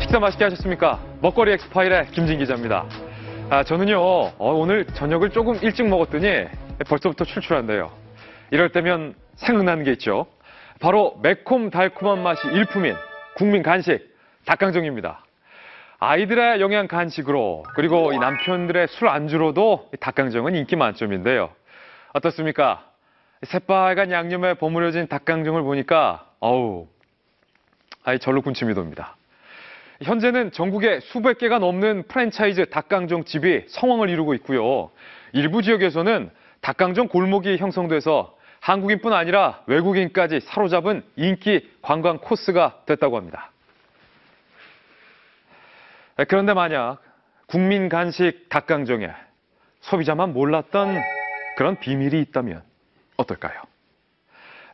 식사 맛있게 하셨습니까? 먹거리 엑스파일의 김진 기자입니다. 저는요, 오늘 저녁을 조금 일찍 먹었더니 벌써부터 출출한데요. 이럴 때면 생각나는 게 있죠. 바로 매콤달콤한 맛이 일품인 국민 간식, 닭강정입니다. 아이들의 영양 간식으로, 그리고 이 남편들의 술 안주로도 닭강정은 인기 만점인데요. 어떻습니까? 새빨간 양념에 버무려진 닭강정을 보니까, 절로 군침이 돕니다. 현재는 전국에 수백 개가 넘는 프랜차이즈 닭강정 집이 성황을 이루고 있고요. 일부 지역에서는 닭강정 골목이 형성돼서 한국인뿐 아니라 외국인까지 사로잡은 인기 관광 코스가 됐다고 합니다. 그런데 만약 국민 간식 닭강정에 소비자만 몰랐던 그런 비밀이 있다면 어떨까요?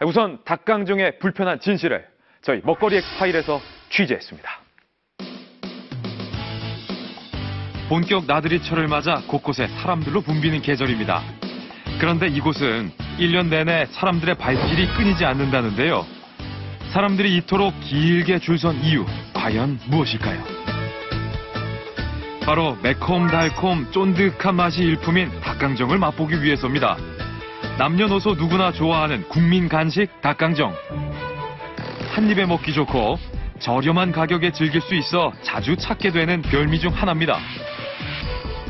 우선 닭강정의 불편한 진실을 저희 먹거리 엑스파일에서 취재했습니다. 본격 나들이철을 맞아 곳곳에 사람들로 붐비는 계절입니다. 그런데 이곳은 1년 내내 사람들의 발길이 끊이지 않는다는데요. 사람들이 이토록 길게 줄 선 이유, 과연 무엇일까요? 바로 매콤달콤 쫀득한 맛이 일품인 닭강정을 맛보기 위해서입니다. 남녀노소 누구나 좋아하는 국민 간식 닭강정. 한 입에 먹기 좋고 저렴한 가격에 즐길 수 있어 자주 찾게 되는 별미 중 하나입니다.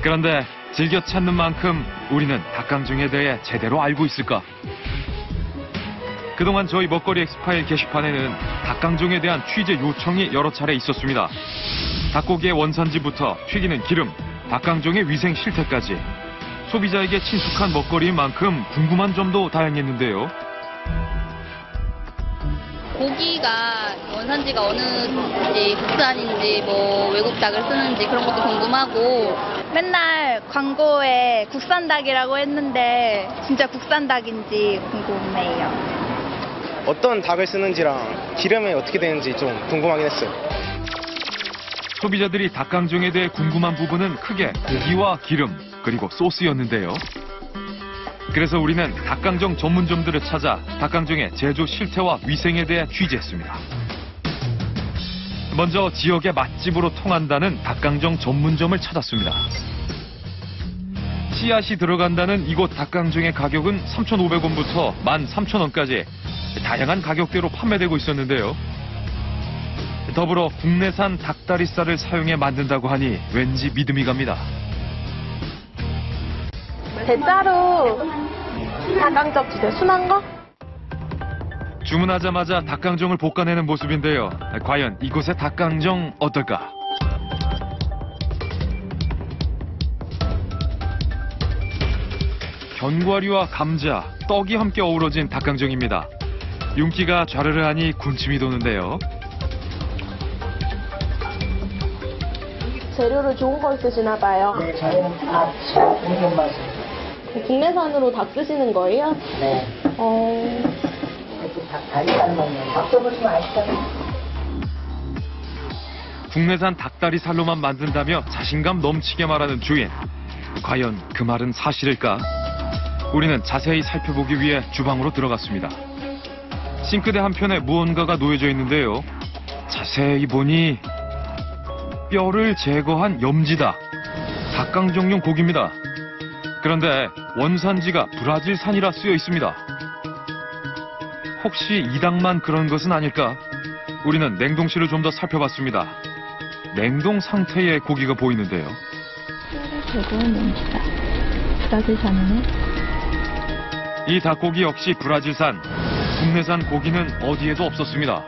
그런데 즐겨 찾는 만큼 우리는 닭강정에 대해 제대로 알고 있을까? 그동안 저희 먹거리 엑스파일 게시판에는 닭강정에 대한 취재 요청이 여러 차례 있었습니다. 닭고기의 원산지부터 튀기는 기름, 닭강정의 위생 실태까지 소비자에게 친숙한 먹거리인 만큼 궁금한 점도 다양했는데요. 고기가 원산지가 어느지 국산인지 외국 닭을 쓰는지 그런 것도 궁금하고, 맨날 광고에 국산 닭이라고 했는데 진짜 국산 닭인지 궁금해요. 어떤 닭을 쓰는지랑 기름이 어떻게 되는지 좀 궁금하긴 했어요. 소비자들이 닭강정에 대해 궁금한 부분은 크게 고기와 기름, 그리고 소스였는데요. 그래서 우리는 닭강정 전문점들을 찾아 닭강정의 제조 실태와 위생에 대해 취재했습니다. 먼저 지역의 맛집으로 통한다는 닭강정 전문점을 찾았습니다. 씨앗이 들어간다는 이곳 닭강정의 가격은 3,500원부터 13,000원까지 다양한 가격대로 판매되고 있었는데요. 더불어 국내산 닭다리살을 사용해 만든다고 하니 왠지 믿음이 갑니다. 대짜로 닭강정 주세요. 순한 거? 주문하자마자 닭강정을 볶아내는 모습인데요. 과연 이곳의 닭강정 어떨까? 견과류와 감자, 떡이 함께 어우러진 닭강정입니다. 윤기가 좌르르하니 군침이 도는데요. 재료를 좋은 걸 쓰시나 봐요. 네, 저희는 다 좋은 맛. 국내산으로 닭 쓰시는 거예요? 네. 닭 다리살 먹는 닭 써보시면 아시잖아요. 국내산 닭다리살로만 만든다며 자신감 넘치게 말하는 주인. 과연 그 말은 사실일까? 우리는 자세히 살펴보기 위해 주방으로 들어갔습니다. 싱크대 한편에 무언가가 놓여져 있는데요. 자세히 보니 뼈를 제거한 염지닭, 닭강정용 고기입니다. 그런데 원산지가 브라질산이라 쓰여 있습니다. 혹시 이 닭만 그런 것은 아닐까? 우리는 냉동실을 좀 더 살펴봤습니다. 냉동 상태의 고기가 보이는데요. 제거한 염지닭. 브라질산이네. 이 닭고기 역시 브라질산. 국내산 고기는 어디에도 없었습니다.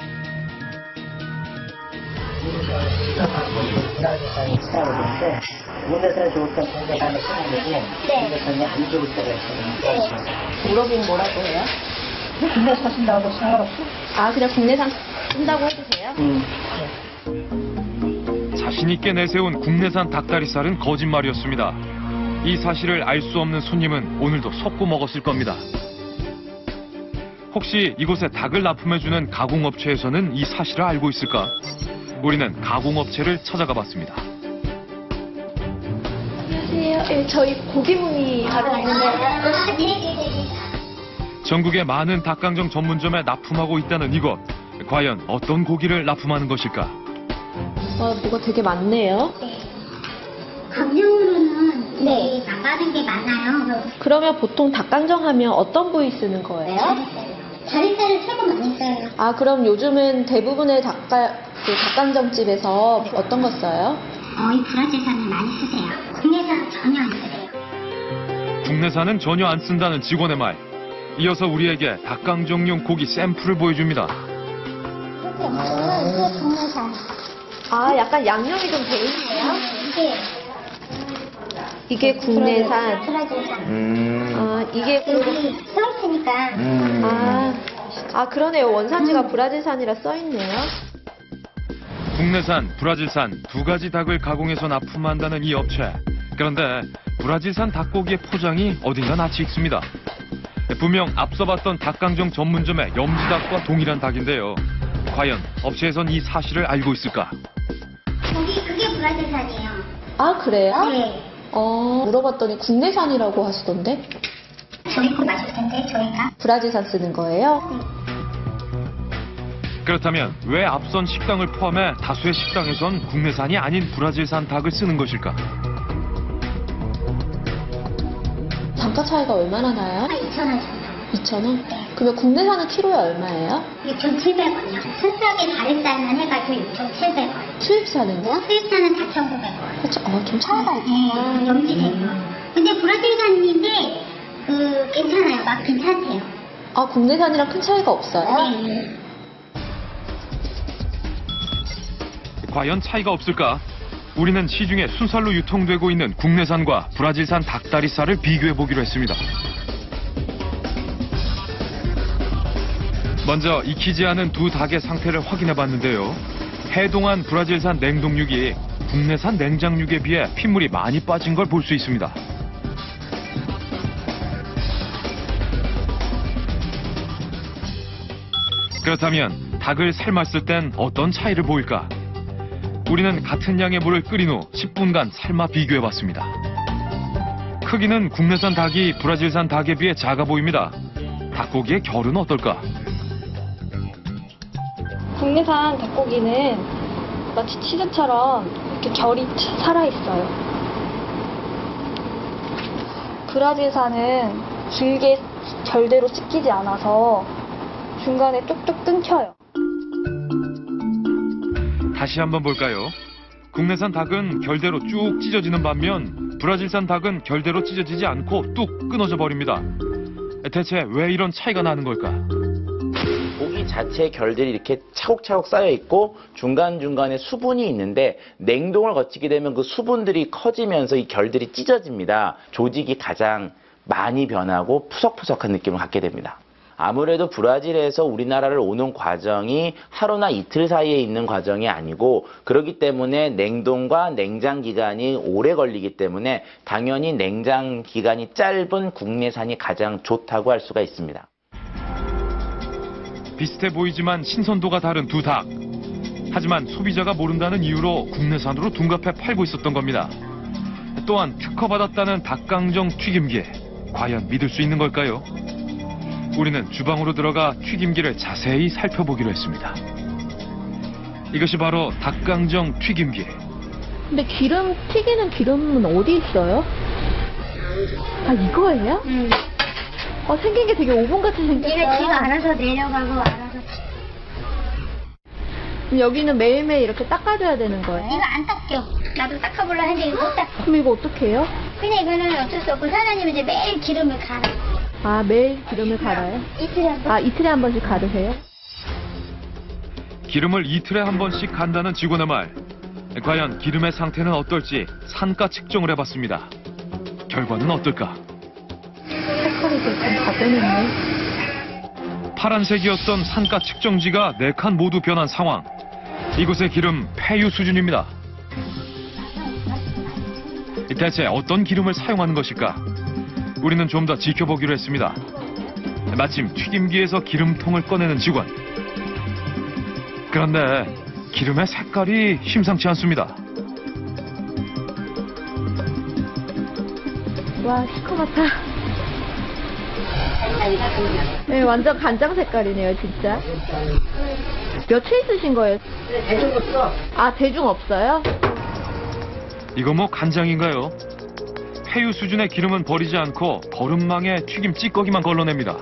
브라질산이 싸우는데 국내산에 좋을 땐 국내산에 쓰는 거고 국내산이 안 좋을 때가 있어요. 물어보면 뭐라고 해요? 국내산 쓴다고 상관없어. 아, 그냥 국내산 쓴다고 해주세요? 자신 있게 내세운 국내산 닭다리살은 거짓말이었습니다. 이 사실을 알 수 없는 손님은 오늘도 속고 먹었을 겁니다. 혹시 이곳에 닭을 납품해주는 가공업체에서는 이 사실을 알고 있을까? 우리는 가공업체를 찾아가 봤습니다. 안녕하세요. 저희 고기문이 하러 있는데. 전국에 많은 닭강정 전문점에 납품하고 있다는 이곳. 과연 어떤 고기를 납품하는 것일까? 뭐가 되게 많네요. 네. 강령으로는 네. 나가는 게 많아요. 그러면 보통 닭강정 하면 어떤 부위 쓰는 거예요? 다리살을 최고 많이 써요. 아, 그럼 요즘은 대부분의 닭강정집에서 어떤 거 써요? 이 브라질산을 많이 쓰세요. 국내산은 전혀 안 쓰세요. 국내산은 전혀 안 쓴다는 직원의 말. 이어서 우리에게 닭강정용 고기 샘플을 보여줍니다. 이게 국내산. 아, 약간 양념이 좀 돼 있네요? 이게 이게 국내산. 브라질산. 아, 이게 여기 써있으니까. 그러네요. 원산지가 브라질산이라 써있네요. 국내산, 브라질산 두 가지 닭을 가공해서 납품한다는 이 업체. 그런데 브라질산 닭고기의 포장이 어딘가 낯이 익습니다. 분명 앞서 봤던 닭강정 전문점의 염지닭과 동일한 닭인데요. 과연 업체에선 이 사실을 알고 있을까? 그게 브라질산이에요. 아, 그래요? 네. 물어봤더니 국내산이라고 하시던데? 저희 거 맞을 텐데, 저희가. 브라질산 쓰는 거예요? 그렇다면 왜 앞선 식당을 포함해 다수의 식당에선 국내산이 아닌 브라질산 닭을 쓰는 것일까? 단가 차이가 얼마나 나요? 2,000원 정도. 2,000원? 그러면 국내산은 키로에 얼마예요? 6,700원이요. 순수하게 다리살만 해가지고 6,700원. 수입산은요? 수입산은 4,900원. 좀 차이가 네, 염지되고. 근데 브라질산인데, 괜찮아요. 맛 괜찮대요. 아, 국내산이랑 큰 차이가 없어요? 네. 과연 차이가 없을까? 우리는 시중에 순살로 유통되고 있는 국내산과 브라질산 닭다리살을 비교해보기로 했습니다. 먼저 익히지 않은 두 닭의 상태를 확인해봤는데요. 해동한 브라질산 냉동육이 국내산 냉장육에 비해 핏물이 많이 빠진 걸 볼 수 있습니다. 그렇다면 닭을 삶았을 땐 어떤 차이를 보일까? 우리는 같은 양의 물을 끓인 후 10분간 삶아 비교해봤습니다. 크기는 국내산 닭이 브라질산 닭에 비해 작아 보입니다. 닭고기의 결은 어떨까? 국내산 닭고기는 마치 치즈처럼 이렇게 결이 살아있어요. 브라질산은 길게 결대로 찢기지 않아서 중간에 뚝뚝 끊겨요. 다시 한번 볼까요? 국내산 닭은 결대로 쭉 찢어지는 반면 브라질산 닭은 결대로 찢어지지 않고 뚝 끊어져 버립니다. 대체 왜 이런 차이가 나는 걸까? 고기 자체의 결들이 이렇게 차곡차곡 쌓여 있고 중간중간에 수분이 있는데 냉동을 거치게 되면 그 수분들이 커지면서 이 결들이 찢어집니다. 조직이 가장 많이 변하고 푸석푸석한 느낌을 갖게 됩니다. 아무래도 브라질에서 우리나라를 오는 과정이 하루나 이틀 사이에 있는 과정이 아니고 그렇기 때문에 냉동과 냉장 기간이 오래 걸리기 때문에 당연히 냉장 기간이 짧은 국내산이 가장 좋다고 할 수가 있습니다. 비슷해 보이지만 신선도가 다른 두 닭. 하지만 소비자가 모른다는 이유로 국내산으로 둔갑해 팔고 있었던 겁니다. 또한 특허받았다는 닭강정 튀김기. 과연 믿을 수 있는 걸까요? 우리는 주방으로 들어가 튀김기를 자세히 살펴보기로 했습니다. 이것이 바로 닭강정 튀김기. 근데 튀기는 기름은 어디 있어요? 아, 이거예요? 생긴 게 되게 오븐같이 생겼어요. 얘가 지가 알아서 내려가고 알아서. 그럼 여기는 매일매일 이렇게 닦아줘야 되는 거예요? 이거 안 닦여. 나도 닦아보려 했는데 이거 못 닦아. 그럼 이거 어떻게 해요? 그냥 이거는 어쩔 수 없고 사장님이 이제 매일 기름을 갈아. 아, 매일 기름을 갈아요? 이틀에 한 번. 아, 이틀에 한 번씩 가르세요? 기름을 이틀에 한 번씩 간다는 직원의 말. 과연 기름의 상태는 어떨지 산가 측정을 해봤습니다. 결과는 어떨까? 색깔이 좀 다 빼냈네. 파란색이었던 산가 측정지가 4칸 모두 변한 상황. 이곳의 기름 폐유 수준입니다. 대체 어떤 기름을 사용하는 것일까? 우리는 좀 더 지켜보기로 했습니다. 마침 튀김기에서 기름통을 꺼내는 직원. 그런데 기름의 색깔이 심상치 않습니다. 와, 시커멓다. 네, 완전 간장 색깔이네요, 진짜. 며칠 쓰신 거예요? 대중 없어. 아, 대중 없어요? 이거 뭐 간장인가요? 폐유 수준의 기름은 버리지 않고 거름망에 튀김 찌꺼기만 걸러냅니다.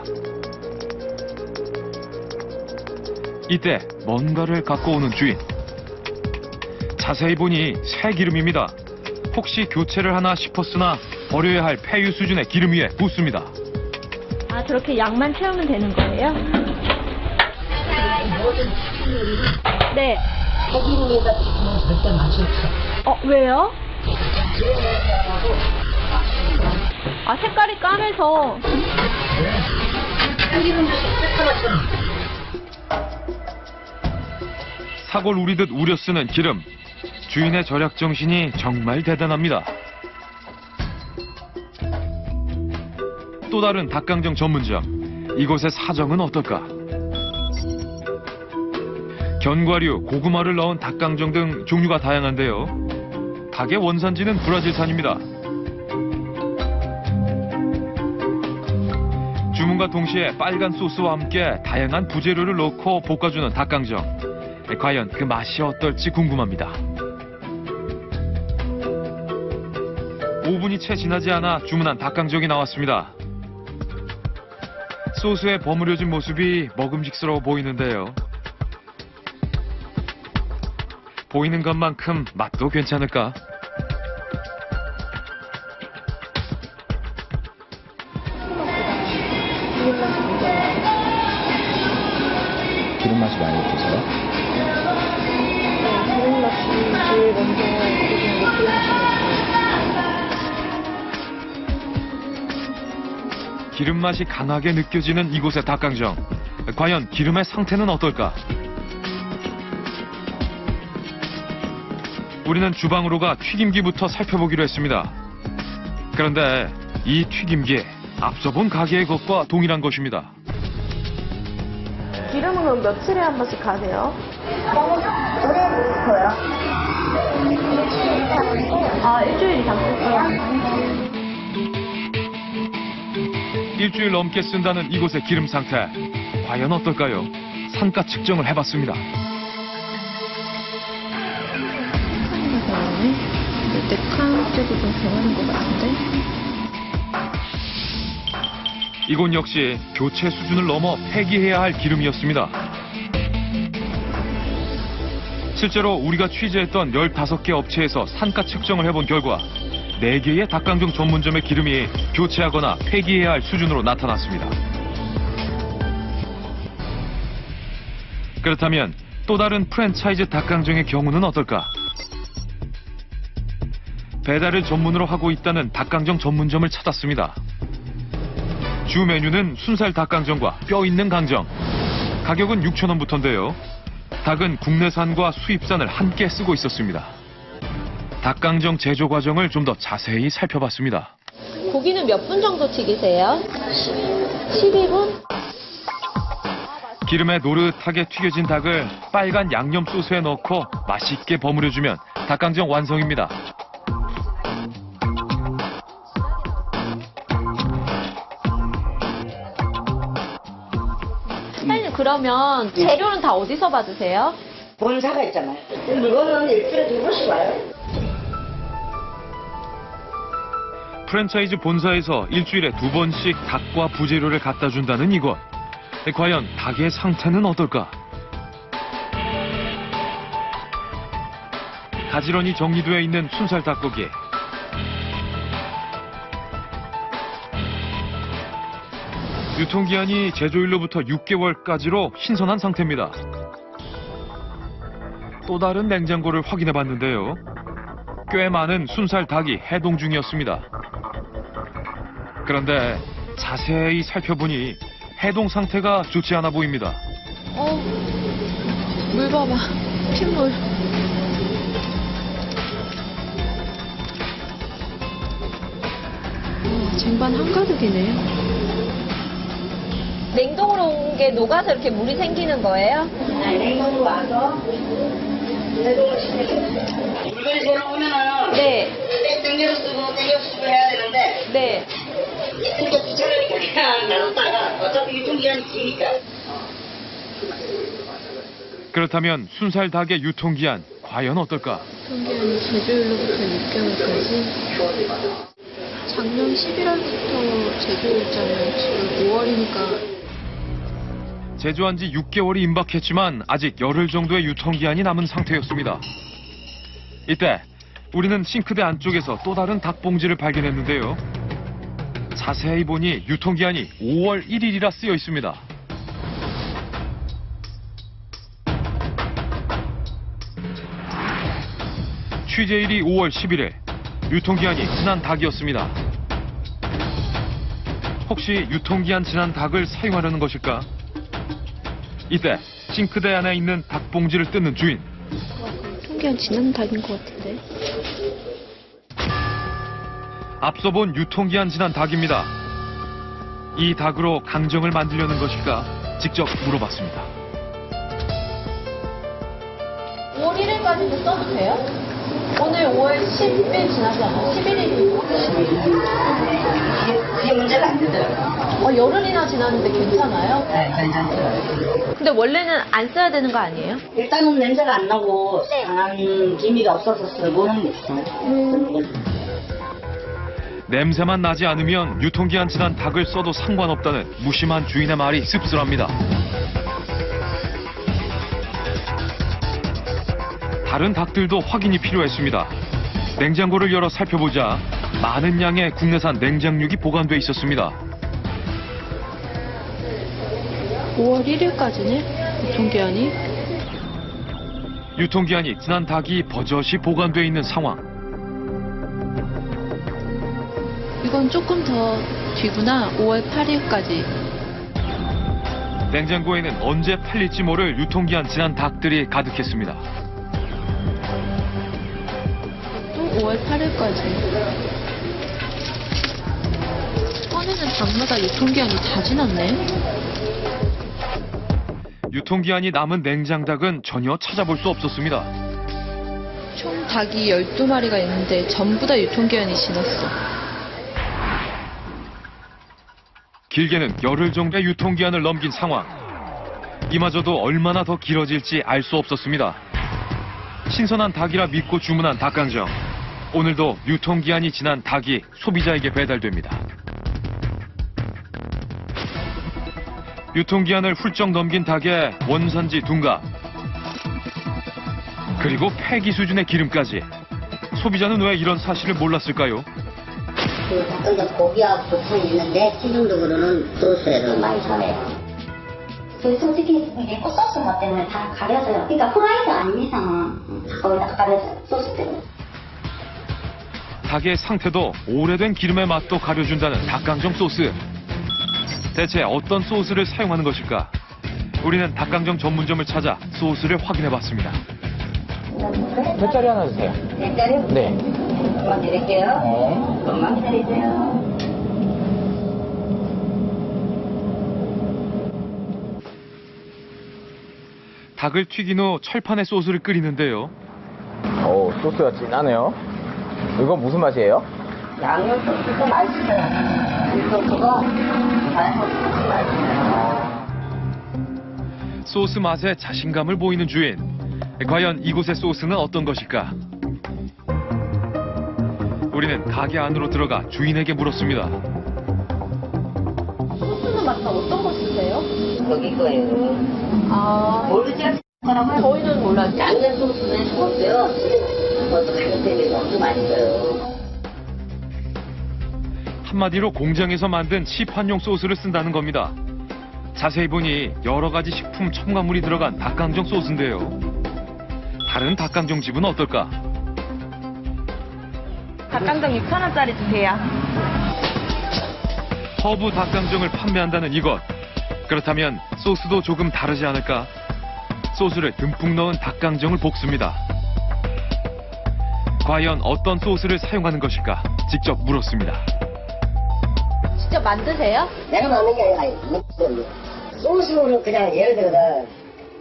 이때 뭔가를 갖고 오는 주인. 자세히 보니 새 기름입니다. 혹시 교체를 하나 싶었으나 버려야 할 폐유 수준의 기름 위에 붓습니다. 아, 저렇게 양만 채우면 되는 거예요? 네. 폐기물에다 넣으면 절대 맛이 없어. 왜요? 아, 색깔이 까매서. 사골 우리듯 우려 쓰는 기름. 주인의 절약 정신이 정말 대단합니다. 또 다른 닭강정 전문점. 이곳의 사정은 어떨까? 견과류, 고구마를 넣은 닭강정 등 종류가 다양한데요. 닭의 원산지는 브라질산입니다. 주문과 동시에 빨간 소스와 함께 다양한 부재료를 넣고 볶아주는 닭강정. 과연 그 맛이 어떨지 궁금합니다. 5분이 채 지나지 않아 주문한 닭강정이 나왔습니다. 소스에 버무려진 모습이 먹음직스러워 보이는데요. 보이는 것만큼 맛도 괜찮을까? 기름 맛이 많이 드세요? 기름 맛이 제일 먼저 느껴지는 게 기름 맛이에요. 기름 맛이 강하게 느껴지는 이곳의 닭강정. 과연 기름의 상태는 어떨까? 우리는 주방으로 가 튀김기부터 살펴보기로 했습니다. 그런데 이 튀김기, 앞서 본 가게의 것과 동일한 것입니다. 기름은 그럼 며칠에 한 번씩 가세요? 아, 일주일 이상 쓸까요? 일주일 넘게 쓴다는 이곳의 기름 상태. 과연 어떨까요? 산가 측정을 해봤습니다. 이때 칸째도 좀 변하는 것 같은데? 이곳 역시 교체 수준을 넘어 폐기해야 할 기름이었습니다. 실제로 우리가 취재했던 15개 업체에서 산가 측정을 해본 결과 4개의 닭강정 전문점의 기름이 교체하거나 폐기해야 할 수준으로 나타났습니다. 그렇다면 또 다른 프랜차이즈 닭강정의 경우는 어떨까? 배달을 전문으로 하고 있다는 닭강정 전문점을 찾았습니다. 주 메뉴는 순살 닭강정과 뼈 있는 강정. 가격은 6,000원부터인데요. 닭은 국내산과 수입산을 함께 쓰고 있었습니다. 닭강정 제조 과정을 좀 더 자세히 살펴봤습니다. 고기는 몇 분 정도 튀기세요? 12분? 기름에 노릇하게 튀겨진 닭을 빨간 양념 소스에 넣고 맛있게 버무려주면 닭강정 완성입니다. 사장님, 그러면 재료는 다 어디서 받으세요? 본사가 있잖아요. 물건은 일주일에 2번씩 와요. 프랜차이즈 본사에서 일주일에 2번씩 닭과 부재료를 갖다 준다는 이곳. 과연 닭의 상태는 어떨까? 가지런히 정리되어 있는 순살 닭고기. 유통기한이 제조일로부터 6개월까지로 신선한 상태입니다. 또 다른 냉장고를 확인해 봤는데요. 꽤 많은 순살 닭이 해동 중이었습니다. 그런데 자세히 살펴보니 해동 상태가 좋지 않아 보입니다. 물 봐봐. 핏물. 쟁반 한가득이네요. 냉동으로 온 게 녹아서 이렇게 물이 생기는 거예요? 냉동으로 와서 해동을 시켜요. 물건이 새로 오면은 네. 땡겨서 쓰고 땡겨서 쓰고 해야 되는데 네. 이렇게 귀찮으니까 그냥 놔뒀다가 어차피 유통기한이 기니까 그렇다면 순살 닭의 유통기한 과연 어떨까? 유통기한이 제조일로부터 6개월까지. 작년 11월부터 제조일자면 지금 5월이니까. 제조한 지 6개월이 임박했지만 아직 열흘 정도의 유통기한이 남은 상태였습니다. 이때 우리는 싱크대 안쪽에서 또 다른 닭봉지를 발견했는데요. 자세히 보니 유통기한이 5월 1일이라 쓰여 있습니다. 취재일이 5월 11일, 유통기한이 지난 닭이었습니다. 혹시 유통기한 지난 닭을 사용하려는 것일까? 이때 싱크대 안에 있는 닭봉지를 뜯는 주인. 유통기한 지난 닭인 것 같은데. 앞서 본 유통기한 지난 닭입니다. 이 닭으로 강정을 만들려는 것일까? 직접 물어봤습니다. 5월 1일까지도 써도 돼요? 오늘 5월 10일 지나잖아요. 11일이고. 그게 문제가 안 되더라고요. 열흘이나 지났는데 괜찮아요? 네, 괜찮더라고요. 근데 원래는 안 써야 되는 거 아니에요? 일단은 냄새가 안 나고 상한 기미가 없어서 쓰고 하는 게 있어요. 냄새만 나지 않으면 유통기한 지난 닭을 써도 상관없다는 무심한 주인의 말이 씁쓸합니다. 다른 닭들도 확인이 필요했습니다. 냉장고를 열어 살펴보자 많은 양의 국내산 냉장육이 보관돼 있었습니다. 5월 1일까지네? 유통기한이? 유통기한이 지난 닭이 버젓이 보관돼 있는 상황. 이건 조금 더 뒤구나. 5월 8일까지. 냉장고에는 언제 팔릴지 모를 유통기한 지난 닭들이 가득했습니다. 또 5월 8일까지. 꺼내는 닭마다 유통기한이 다 지났네. 유통기한이 남은 냉장닭은 전혀 찾아볼 수 없었습니다. 총 닭이 12마리가 있는데 전부 다 유통기한이 지났어. 길게는 열흘 정도의 유통기한을 넘긴 상황. 이마저도 얼마나 더 길어질지 알 수 없었습니다. 신선한 닭이라 믿고 주문한 닭강정. 오늘도 유통기한이 지난 닭이 소비자에게 배달됩니다. 유통기한을 훌쩍 넘긴 닭의 원산지 둔갑. 그리고 폐기 수준의 기름까지. 소비자는 왜 이런 사실을 몰랐을까요? 그 닭강정 고기하고 보통이 있는데 기준적으로는 소스를 많이 사네요. 저희 솔직히 이게 소스 맛 때문에 다 가려져요. 그러니까 프라이드 아닌 이상은 거의 다 가려져요. 소스 때문에. 닭의 상태도 오래된 기름의 맛도 가려준다는 닭강정 소스. 대체 어떤 소스를 사용하는 것일까? 우리는 닭강정 전문점을 찾아 소스를 확인해봤습니다. 몇 짜리 하나 주세요. 네 짜리요? 네. 조금만 드릴게요. 조금만 기다리세요. 닭을 튀긴 후 철판에 소스를 끓이는데요. 오, 소스가 진하네요. 이건 무슨 맛이에요? 양념 소스도 맛있어요. 이 소스가 다양한 맛있어요. 소스 맛에 자신감을 보이는 주인. 과연 이곳의 소스는 어떤 것일까? 우리는 가게 안으로 들어가 주인에게 물었습니다. 소스는 맛은 어떤 거 쓰세요? 거기 거예요. 아, 모르죠? 저희는 몰라요. 양념 소스는 좋고요. 어떻게 되게 너무 맛있어요. 한마디로 공장에서 만든 시판용 소스를 쓴다는 겁니다. 자세히 보니 여러 가지 식품 첨가물이 들어간 닭강정 소스인데요. 다른 닭강정 집은 어떨까? 닭강정 6,000원짜리 주세요. 허브 닭강정을 판매한다는 이것. 그렇다면 소스도 조금 다르지 않을까? 소스를 듬뿍 넣은 닭강정을 볶습니다. 과연 어떤 소스를 사용하는 것일까? 직접 물었습니다. 직접 만드세요? 내가 만든 게 아니라 소스를 그냥 예를 들어서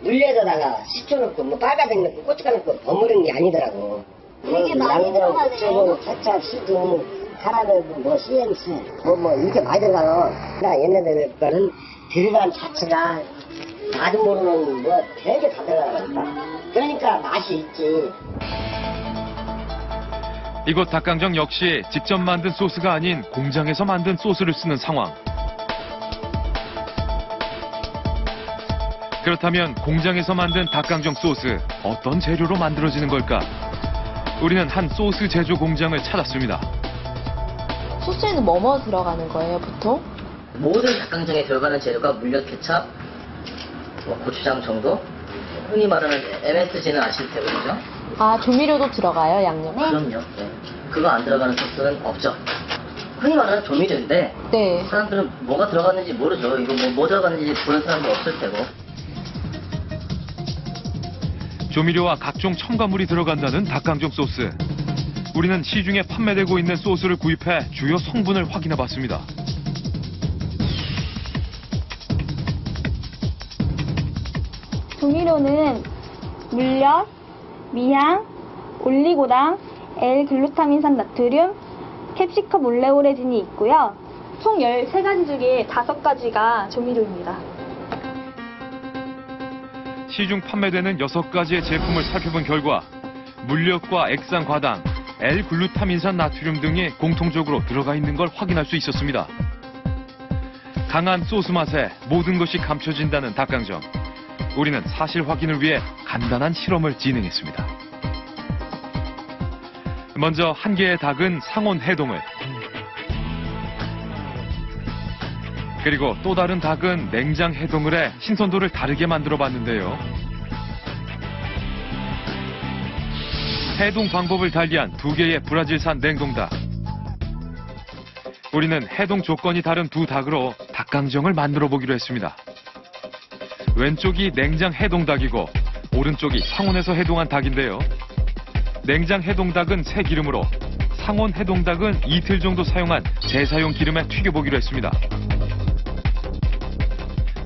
물에다가 식초 넣고 뭐 빨간색 넣고 고춧가루 넣고 버무리는 게 아니더라고. 이게 양념, 고추, 케첩, 시드, 카라멜, 뭐 CMC 뭐 이렇게 많이 들어가요. 그러니까 얘네들 거는 들어간 자체가 나도 모르는 뭐 되게 다 들어가니까. 그러니까 맛이 있지. 이곳 닭강정 역시 직접 만든 소스가 아닌 공장에서 만든 소스를 쓰는 상황. 그렇다면 공장에서 만든 닭강정 소스 어떤 재료로 만들어지는 걸까? 우리는 한 소스 제조 공장을 찾았습니다. 소스에는 뭐뭐 들어가는 거예요, 보통? 모든 닭강정에 들어가는 재료가 물엿, 케찹, 고추장 정도? 흔히 말하는 MSG는 아실 테고, 그죠? 아, 조미료도 들어가요, 양념에? 그럼요. 네. 그거 안 들어가는 소스는 없죠. 흔히 말하는 조미료인데 네. 사람들은 뭐가 들어갔는지 모르죠. 이거 뭐 들어갔는지 보는 사람도 없을 테고. 조미료와 각종 첨가물이 들어간다는 닭강정 소스. 우리는 시중에 판매되고 있는 소스를 구입해 주요 성분을 확인해 봤습니다. 조미료는 물엿, 미향, 올리고당, L글루타민산 나트륨, 캡시컴 올레오레진이 있고요. 총 13가지 중에 5가지가 조미료입니다. 시중 판매되는 6가지의 제품을 살펴본 결과 물엿과 액상과당, L글루타민산 나트륨 등이 공통적으로 들어가 있는 걸 확인할 수 있었습니다. 강한 소스 맛에 모든 것이 감춰진다는 닭강정. 우리는 사실 확인을 위해 간단한 실험을 진행했습니다. 먼저 한 개의 닭은 상온 해동을, 그리고 또 다른 닭은 냉장 해동을 해 신선도를 다르게 만들어 봤는데요. 해동 방법을 달리한 2개의 브라질산 냉동닭. 우리는 해동 조건이 다른 두 닭으로 닭강정을 만들어 보기로 했습니다. 왼쪽이 냉장 해동닭이고 오른쪽이 상온에서 해동한 닭인데요. 냉장 해동닭은 새 기름으로, 상온 해동닭은 이틀 정도 사용한 재사용 기름에 튀겨보기로 했습니다.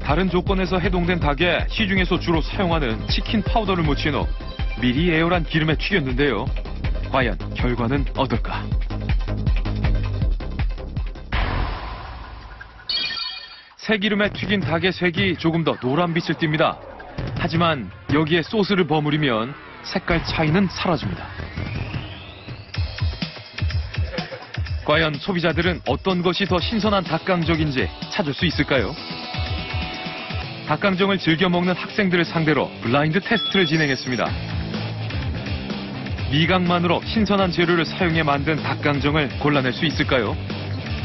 다른 조건에서 해동된 닭에 시중에서 주로 사용하는 치킨 파우더를 묻힌 후 미리 예열한 기름에 튀겼는데요. 과연 결과는 어떨까? 새기름에 튀긴 닭의 색이 조금 더 노란빛을 띱니다. 하지만 여기에 소스를 버무리면 색깔 차이는 사라집니다. 과연 소비자들은 어떤 것이 더 신선한 닭강정인지 찾을 수 있을까요? 닭강정을 즐겨 먹는 학생들을 상대로 블라인드 테스트를 진행했습니다. 미각만으로 신선한 재료를 사용해 만든 닭강정을 골라낼 수 있을까요?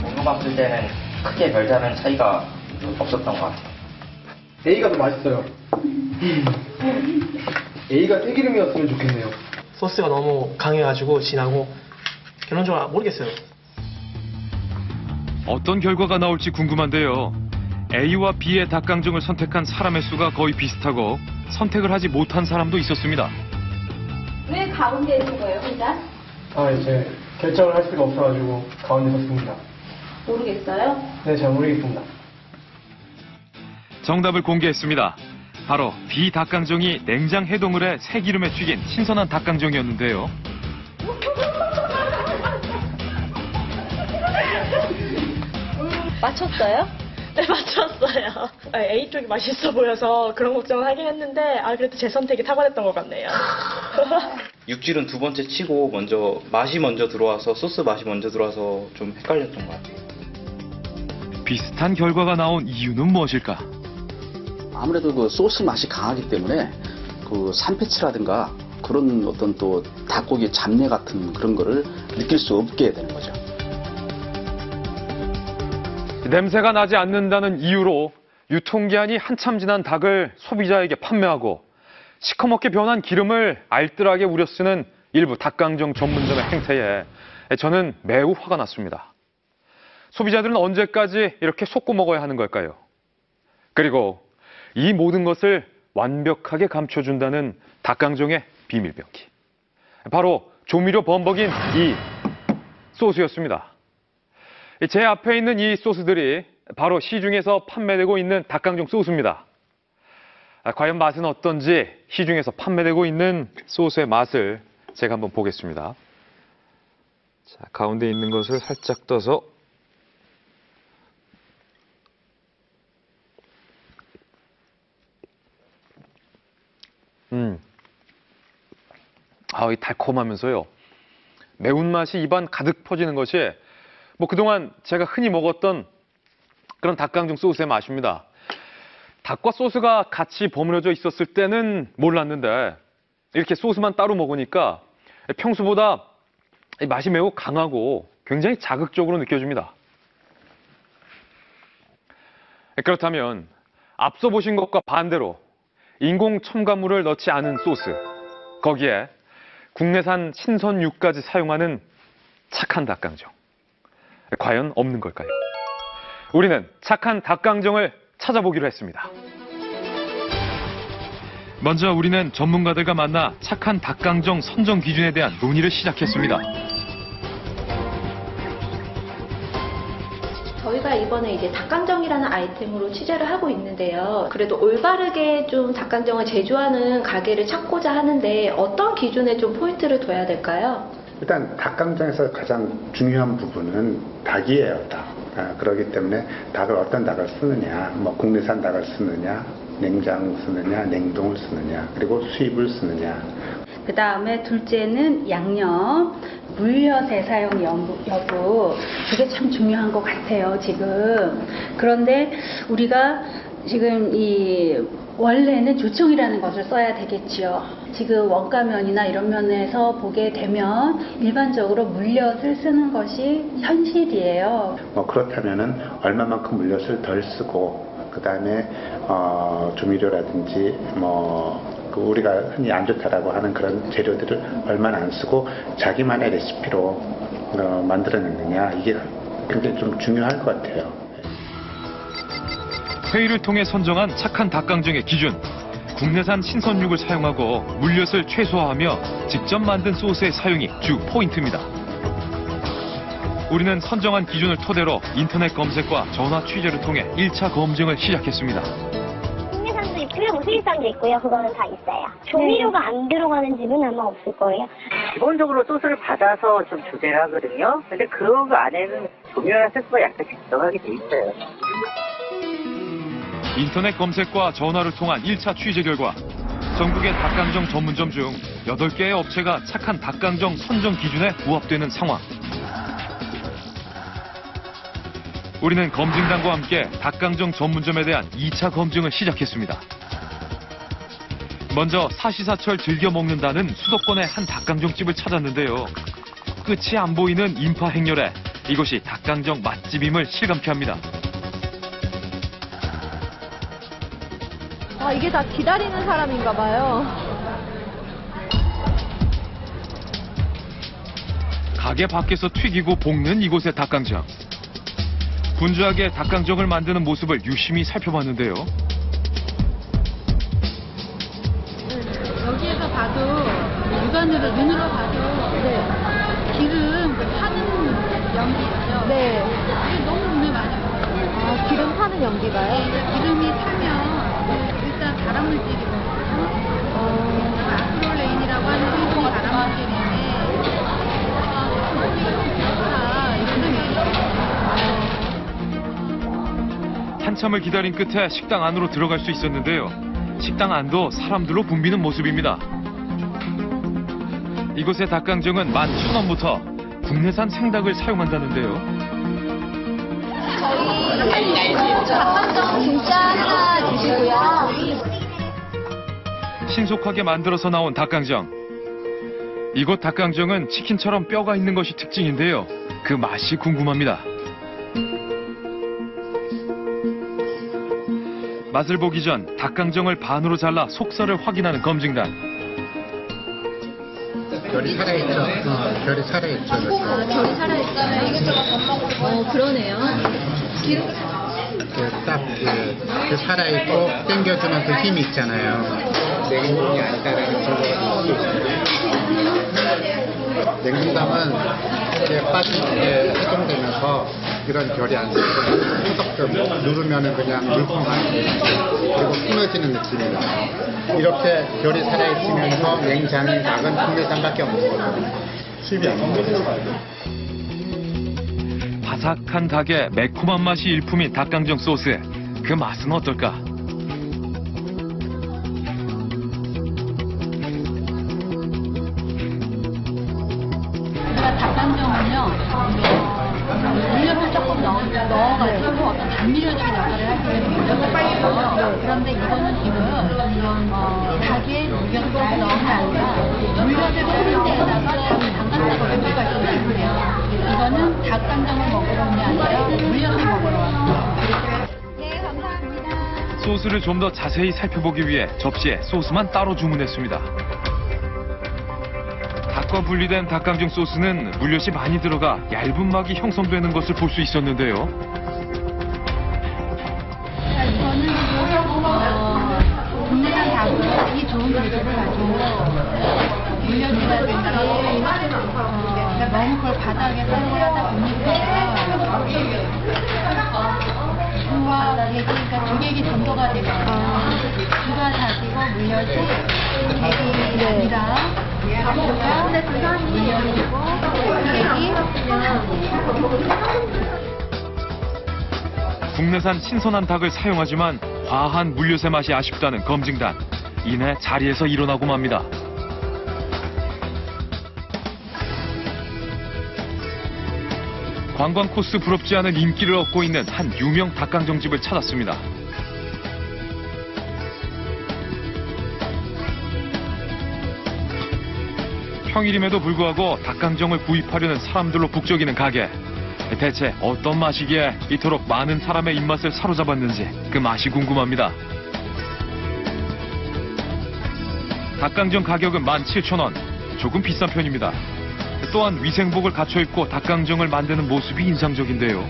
먹어봤을 때는 크게 별다른 차이가 없었던 것 같아요. A가 더 맛있어요. A가 떼기름이었으면 좋겠네요. 소스가 너무 강해가지고 진하고 결론적으로 모르겠어요. 어떤 결과가 나올지 궁금한데요. A와 B의 닭강정을 선택한 사람의 수가 거의 비슷하고 선택을 하지 못한 사람도 있었습니다. 왜 가운데에 있는 거예요, 혼자? 이제 결정을 할 수가 없어가지고 가운데 섰습니다. 모르겠어요? 네, 잘 모르겠습니다. 정답을 공개했습니다. 바로 B 닭강정이 냉장 해동을 해 새기름에 튀긴 신선한 닭강정이었는데요. 맞췄어요? 네, 맞췄어요. A 쪽이 맛있어 보여서 그런 걱정을 하긴 했는데 그래도 제 선택이 탁월했던 것 같네요. 육질은 두 번째 치고 맛이 먼저 들어와서 소스 맛이 먼저 들어와서 좀 헷갈렸던 것 같아요. 비슷한 결과가 나온 이유는 무엇일까? 아무래도 그 소스 맛이 강하기 때문에 그 산패치라든가 그런 어떤 또 닭고기 잡내 같은 그런 거를 느낄 수 없게 되는 거죠. 냄새가 나지 않는다는 이유로 유통기한이 한참 지난 닭을 소비자에게 판매하고 시커멓게 변한 기름을 알뜰하게 우려 쓰는 일부 닭강정 전문점의 행태에 저는 매우 화가 났습니다. 소비자들은 언제까지 이렇게 속고 먹어야 하는 걸까요? 그리고 이 모든 것을 완벽하게 감춰준다는 닭강정의 비밀병기. 바로 조미료 범벅인 이 소스였습니다. 제 앞에 있는 이 소스들이 바로 시중에서 판매되고 있는 닭강정 소스입니다. 과연 맛은 어떤지 시중에서 판매되고 있는 소스의 맛을 제가 한번 보겠습니다. 자, 가운데 있는 것을 살짝 떠서 이 달콤하면서요. 매운맛이 입안 가득 퍼지는 것이 뭐 그동안 제가 흔히 먹었던 그런 닭강정 소스의 맛입니다. 닭과 소스가 같이 버무려져 있었을 때는 몰랐는데 이렇게 소스만 따로 먹으니까 평소보다 맛이 매우 강하고 굉장히 자극적으로 느껴집니다. 그렇다면 앞서 보신 것과 반대로 인공 첨가물을 넣지 않은 소스, 거기에 국내산 신선육까지 사용하는 착한 닭강정, 과연 없는 걸까요? 우리는 착한 닭강정을 찾아보기로 했습니다. 먼저 우리는 전문가들과 만나 착한 닭강정 선정 기준에 대한 논의를 시작했습니다. 저희가 이번에 이제 닭강정이라는 아이템으로 취재를 하고 있는데요. 그래도 올바르게 좀 닭강정을 제조하는 가게를 찾고자 하는데 어떤 기준에 좀 포인트를 둬야 될까요? 일단 닭강정에서 가장 중요한 부분은 닭이에요, 닭. 그렇기 때문에 닭을 어떤 닭을 쓰느냐, 뭐 국내산 닭을 쓰느냐, 냉장 쓰느냐, 냉동을 쓰느냐, 그리고 수입을 쓰느냐. 그 다음에 둘째는 양념, 물엿의 사용 여부. 그게 참 중요한 것 같아요, 지금. 그런데 우리가 지금 원래는 조청이라는 것을 써야 되겠지요. 지금 원가면이나 이런 면에서 보게 되면 일반적으로 물엿을 쓰는 것이 현실이에요. 뭐 그렇다면은 얼마만큼 물엿을 덜 쓰고, 그 다음에 조미료라든지 우리가 흔히 안 좋다라고 하는 그런 재료들을 얼마나 안 쓰고 자기만의 레시피로 만들어내느냐, 이게 굉장히 좀 중요할 것 같아요. 회의를 통해 선정한 착한 닭강정의 기준, 국내산 신선육을 사용하고 물엿을 최소화하며 직접 만든 소스의 사용이 주 포인트입니다. 우리는 선정한 기준을 토대로 인터넷 검색과 전화 취재를 통해 1차 검증을 시작했습니다. 국내산도 있고요, 수입산도 있고요. 그거는 다 있어요. 조미료가 안 들어가는 집은 아마 없을 거예요. 기본적으로 소스를 받아서 좀 조제를 하거든요. 근데 그 안에는 조미료나 세수가 약간씩 들어가게 돼 있어요. 인터넷 검색과 전화를 통한 1차 취재 결과 전국의 닭강정 전문점 중 8개의 업체가 착한 닭강정 선정 기준에 부합되는 상황. 우리는 검증단과 함께 닭강정 전문점에 대한 2차 검증을 시작했습니다. 먼저 사시사철 즐겨 먹는다는 수도권의 한 닭강정집을 찾았는데요. 끝이 안 보이는 인파 행렬에 이곳이 닭강정 맛집임을 실감케 합니다. 이게 다 기다리는 사람인가 봐요. 가게 밖에서 튀기고 볶는 이곳의 닭강정. 분주하게 닭강정을 만드는 모습을 유심히 살펴봤는데요. 여기에서 봐도 육안으로 눈으로 봐도 기름 타는 연기 있죠. 네. 이게 너무 눈에 많이 보여요. 기름 타는 연기가요? 네, 기름이 타면 일단 발암물질이거든요. 아크릴레인이라고 하는 성분이 발암물질인데 한참을 기다린 끝에 식당 안으로 들어갈 수 있었는데요. 식당 안도 사람들로 붐비는 모습입니다. 이곳의 닭강정은 11,000원부터 국내산 생닭을 사용한다는데요. 저희 닭강정 진짜 하나 주시고요. 신속하게 만들어서 나온 닭강정. 이곳 닭강정은 치킨처럼 뼈가 있는 것이 특징인데요. 그 맛이 궁금합니다. 맛을 보기 전 닭강정을 반으로 잘라 속살을 확인하는 검증단. 결이 살아있죠. 결이 살아있죠. 결이 살아있어요. 이것저것 밥 먹고. 그러네요. 기름 딱 살아있고 당겨주는 그 힘이 있잖아요. 냉동이 아니다라는 증거가 냉동감은 빠질 때 해동되면서 이런 결이 안 생기고 후석적 누르면은 그냥 물컹한 그리고 끊어지는 느낌이에요. 이렇게 결이 살아있으면서 냉장인 닭은 국내산밖에 없는 거예요. 수입이 안 되는 거예요. 바삭한 닭의 매콤한 맛이 일품인 닭강정 소스. 그 맛은 어떨까? 거는요, 물엿을 조금 넣어가지고 어떤 단밀어주는 역할을 할 수 있는 물엿이에요. 그런데 이거는 지금 닭에 물엿을 넣은 게 아니라 물엿을 끓인 데에다가 닭을 담갔다고 연주가 있기 때문에 이거는 닭강정을 먹으러 온 게 아니라 물엿을 먹으러 왔어요. 네, 감사합니다. 소스를 좀 더 자세히 살펴보기 위해 접시에 소스만 따로 주문했습니다. 닭과 분리된 닭강정 소스는 물엿이 많이 들어가 얇은 막이 형성되는 것을 볼 수 있었는데요. 이거는 국내산 닭이 좋은 기술을 가지고 물엿이라든지 먹을 걸 바닥에 사용을 하다 보니까 주와 대기, 그러니까 주객이 전도가 되거든요. 주가 닭이고 물엿이 대기입니다. 닭과 물엿이고 대기. 국내산 신선한 닭을 사용하지만 과한 물엿의 맛이 아쉽다는 검증단. 이내 자리에서 일어나고 맙니다. 관광 코스 부럽지 않은 인기를 얻고 있는 한 유명 닭강정집을 찾았습니다. 평일임에도 불구하고 닭강정을 구입하려는 사람들로 북적이는 가게. 대체 어떤 맛이기에 이토록 많은 사람의 입맛을 사로잡았는지 그 맛이 궁금합니다. 닭강정 가격은 17,000원. 조금 비싼 편입니다. 또한 위생복을 갖춰 입고 닭강정을 만드는 모습이 인상적인데요.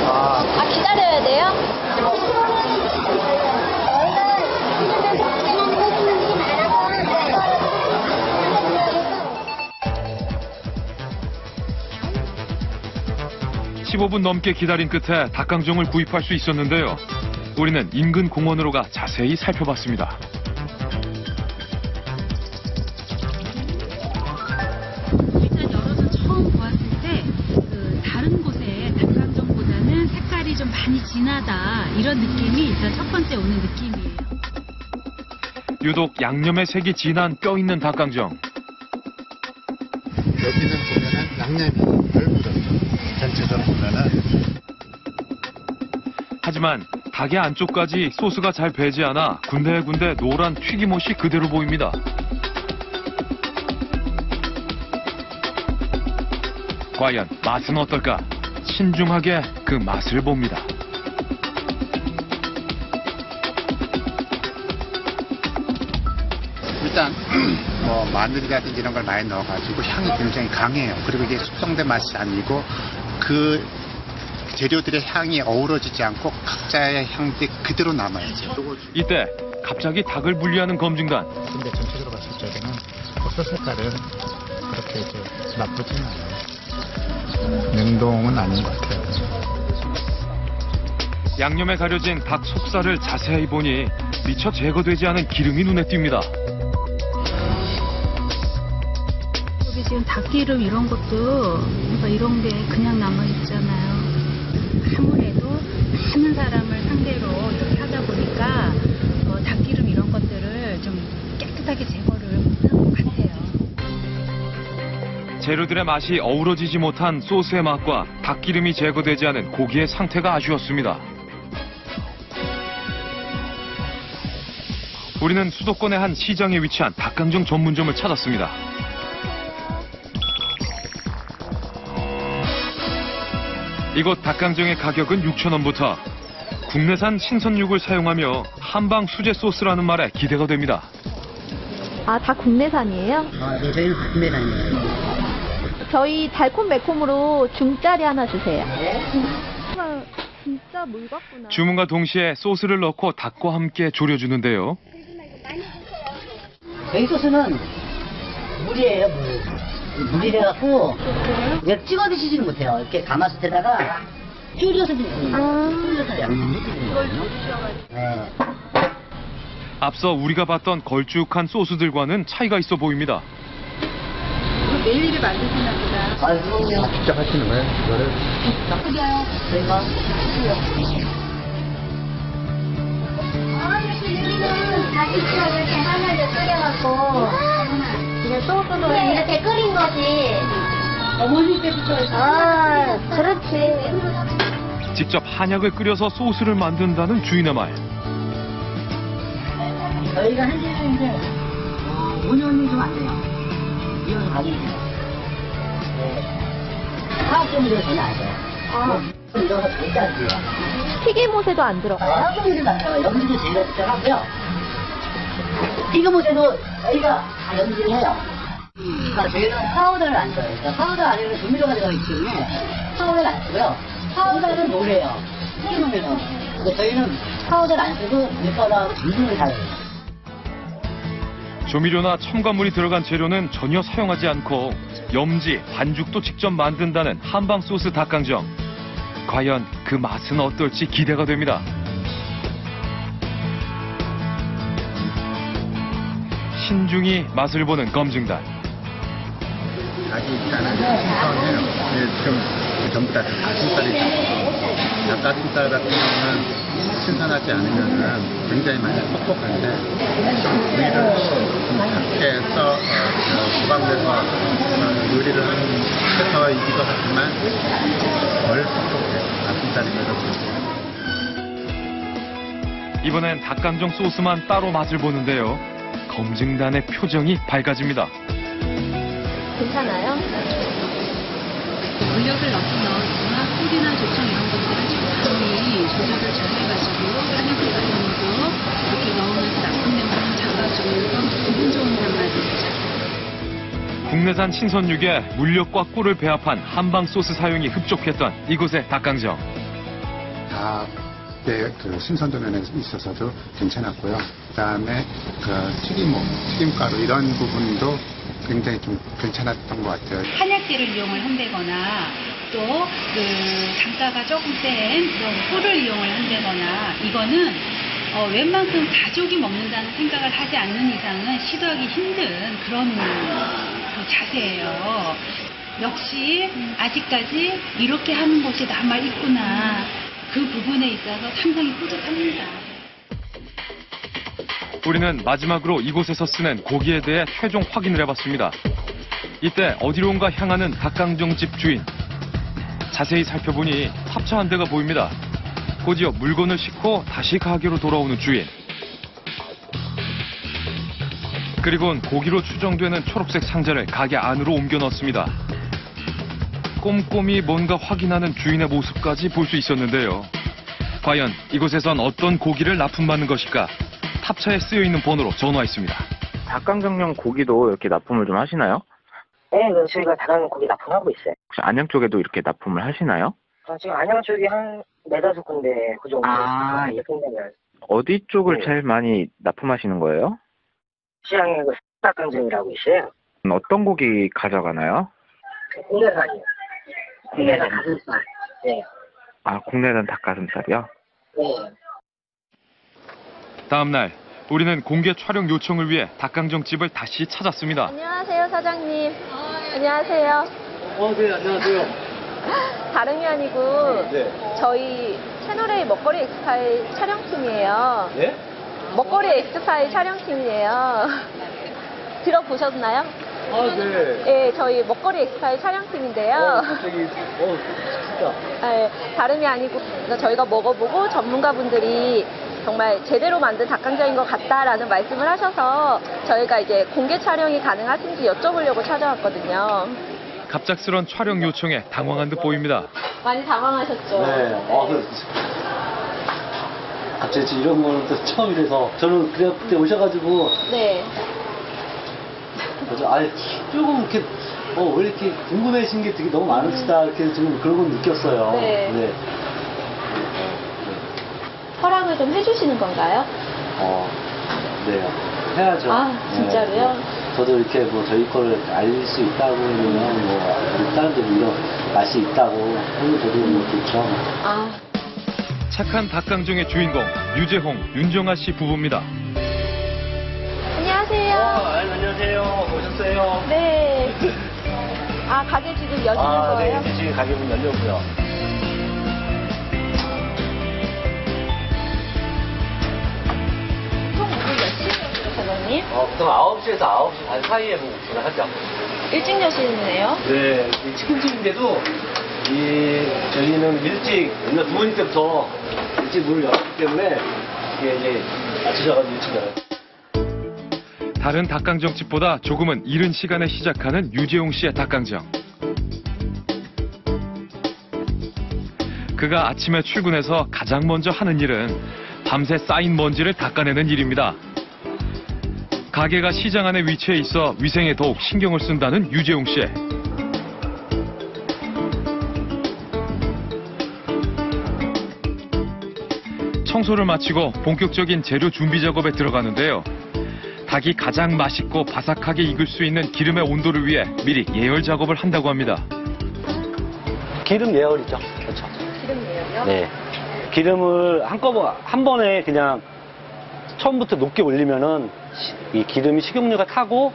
아, 기다려야 돼요? (15분) 넘게 기다린 끝에 닭강정을 구입할 수 있었는데요. 우리는 인근 공원으로 가 자세히 살펴봤습니다. 일단 열어서 처음 보았을 때 다른 곳의 닭강정보다는 색깔이 좀 많이 진하다 이런 느낌이 일단 첫 번째 오는 느낌이에요. 유독 양념의 색이 진한 뼈 있는 닭강정. 여기는 보면은 양념이 덜 묻었죠. 전체적으로 보면은. 하지만 닭의 안쪽까지 소스가 잘 배지 않아 군데군데 노란 튀김옷이 그대로 보입니다. 과연 맛은 어떨까? 신중하게 그 맛을 봅니다. 일단 뭐 마늘이라든지 이런 걸 많이 넣어가지고 향이 굉장히 강해요. 그리고 이게 숙성된 맛이 아니고 그 재료들의 향이 어우러지지 않고 각자의 향들이 그대로 남아야죠. 이때 갑자기 닭을 분리하는 검증단. 근데 전체적으로 봤을 때는 소 색깔은 그렇게 나쁘진 않아요. 냉동은 아닌 것 같아요. 양념에 가려진 닭 속살을 자세히 보니 미처 제거되지 않은 기름이 눈에 띕니다. 여기 지금 닭기름 이런 것도 그러니까 이런 게 그냥 남아 있잖아요. 아무래도 많은 사람을 상대로 이렇게 하다 보니까 닭기름 이런 것들을 좀 깨끗하게 제거를 못한 것 같아요. 재료들의 맛이 어우러지지 못한 소스의 맛과 닭기름이 제거되지 않은 고기의 상태가 아쉬웠습니다. 우리는 수도권의 한 시장에 위치한 닭강정 전문점을 찾았습니다. 이곳 닭강정의 가격은 6,000원부터 국내산 신선육을 사용하며 한방 수제 소스라는 말에 기대가 됩니다. 아, 다 국내산이에요? 네, 저희는 국내산이에요. 저희 달콤 매콤으로 중짜리 하나 주세요. 정말 진짜 물 같구나. 주문과 동시에 소스를 넣고 닭과 함께 졸여주는데요. 여기 소스는 물이에요, 물. 물이래갖고 그냥 찍어 드시지는 못해요. 이렇게 가마솥에다가 줄여서 드시는 거예요. 줄여서 양념 드시는 거예요. 네. 앞서 우리가 봤던 걸쭉한 소스들과는 차이가 있어 보입니다. 매일일이 만드시나 보다. 아, 그럼요. 직접 하시는 거예요? 이거를? 나쁘게요. 저희가 여기는 닭이랑 이렇게 하나를 끓여서 소스도 이렇게 끓인 것이 어머니 때부터 아, 그렇지. 직접 한약을 끓여서 소스를 만든다는 주인의 말. 저희가 한 지는 이제 5년이 좀 안 돼요. 이런 가격이. 화학점으로 전혀 안 돼요. 이런 절대 안 돼요. 튀김옷에도 안 들어가요? 화학점으로 안 들어가요. 염지도 저희가 직접 하고요. 튀김옷에도 저희가 다 염지를 해요. 그러니까 저희는 파우더를 안 써요. 그러니까 파우더 안에는 조미료가 들어가기 때문에 파우더를 안 쓰고요. 파우더는 노래요. 튀김옷에는. 그러니까 저희는 파우더를 안 쓰고 밀가루하고 당근을 사요. 조미료나 첨가물이 들어간 재료는 전혀 사용하지 않고 염지, 반죽도 직접 만든다는 한방 소스 닭강정. 과연 그 맛은 어떨지 기대가 됩니다. 신중히 맛을 보는 검증단. 닭이 일단은 신선해요. 지금 전부 다 닭가슴살이 닭가슴살 같은 경우는 신선하지 않으면 굉장히 많이 퍽퍽한데 우리를 좀 밖에서 주방에서 요리를 하는 회사이기도 하지만 덜 퍽퍽해요. 닭가슴살이 그렇죠. 이번엔 닭강정 소스만 따로 맛을 보는데요. 검증단의 표정이 밝아집니다. 괜찮아요? 물엿을 넣거나 꿀이나 조청 이런 것들을 적당히 조절을 잘 해가지고 한약재 같은 것도 이렇게 넣으면서 나쁜 냄새를 잡아주는 기분 좋은 단맛이죠. 국내산 신선육에 물엿과 꿀을 배합한 한방 소스 사용이 흡족했던 이곳의 닭강정. 닭의 그 신선도 면에 있어서도 괜찮았고요. 그다음에 그 튀김가루 이런 부분도 굉장히 좀 괜찮았던 것 같아요. 한약재를 이용을 한다거나 또 그 단가가 조금 센 이런 꿀을 이용을 한다거나 이거는 웬만큼 가족이 먹는다는 생각을 하지 않는 이상은 시도하기 힘든 그런 그 자세예요. 역시 아직까지 이렇게 하는 곳이 남아 있구나. 그 부분에 있어서 상당히 뿌듯합니다. 우리는 마지막으로 이곳에서 쓰는 고기에 대해 최종 확인을 해봤습니다. 이때 어디론가 향하는 닭강정집 주인. 자세히 살펴보니 탑차 한 대가 보입니다. 곧이어 물건을 싣고 다시 가게로 돌아오는 주인. 그리고는 고기로 추정되는 초록색 상자를 가게 안으로 옮겨 넣습니다. 꼼꼼히 뭔가 확인하는 주인의 모습까지 볼 수 있었는데요. 과연 이곳에선 어떤 고기를 납품받는 것일까? 탑차에 쓰여있는 번호로 전화했습니다. 닭강정용 고기도 이렇게 납품을 좀 하시나요? 네, 저희가 닭강정 고기 납품하고 있어요. 혹시 안양 쪽에도 이렇게 납품을 하시나요? 지금 안양 쪽이 한 4-5 군데 그 정도. 예. 생각나요. 어디 쪽을 네. 제일 많이 납품하시는 거예요? 시장에 그 닭강정이라고 있어요. 어떤 고기 가져가나요? 국내산이요. 국내산 가슴살. 네. 아, 국내산 닭가슴살이요? 네. 다음 날 우리는 공개 촬영 요청을 위해 닭강정집을 다시 찾았습니다. 안녕하세요, 사장님. 안녕하세요. 네, 안녕하세요. 다름이 아니고 네. 저희 채널A 먹거리 엑스파일 촬영팀이에요. 네? 먹거리 엑스파일 촬영팀이에요. 들어보셨나요? 네. 네, 저희 먹거리 엑스파일 촬영팀인데요. 갑자기, 진짜. 네, 다름이 아니고 저희가 먹어보고 전문가분들이 정말 제대로 만든 닭강정인 것 같다라는 말씀을 하셔서 저희가 이제 공개 촬영이 가능하신지 여쭤보려고 찾아왔거든요. 갑작스런 촬영 요청에 당황한 듯 보입니다. 많이 당황하셨죠? 네. 갑자기 이런 거는 또 처음이라서 저는 그때 오셔가지고 네. 조금 이렇게 왜 이렇게 궁금해하신 게 되게 너무 많으시다 이렇게 지금 그런 건 느꼈어요. 네. 허락을 좀 해주시는 건가요? 네. 해야죠. 아, 진짜로요? 네. 저도 이렇게 저희 거를 알릴 수 있다고 하면 다른 데도 이런 맛이 있다고 하면 저도 좋죠. 아. 착한 닭강정의 주인공 유재홍, 윤정아 씨 부부입니다. 안녕하세요. 안녕하세요. 오셨어요? 네. 아, 가게 지금 여시는 거예요? 네. 지금 가게 문 열렸고요. 총 오늘 몇 시에요, 사장님? 보통 9시에서 9시 반 사이에 오픈을 하죠. 일찍 여시네요? 네, 이 치킨집인데도 저희는 일찍 옛날 부모님 때부터 일찍 문을 열었기 때문에 이게 이제 맞추셔가지고 일찍 열어요. 다른 닭강정집보다 조금은 이른 시간에 시작하는 유재용 씨의 닭강정. 그가 아침에 출근해서 가장 먼저 하는 일은 밤새 쌓인 먼지를 닦아내는 일입니다. 가게가 시장 안에 위치해 있어 위생에 더욱 신경을 쓴다는 유재용 씨. 청소를 마치고 본격적인 재료 준비 작업에 들어가는데요. 닭이 가장 맛있고 바삭하게 익을 수 있는 기름의 온도를 위해 미리 예열 작업을 한다고 합니다. 기름 예열이죠. 그렇죠. 기름 예열이요? 네. 기름을 한 번에 그냥 처음부터 높게 올리면은 이 기름이 식용유가 타고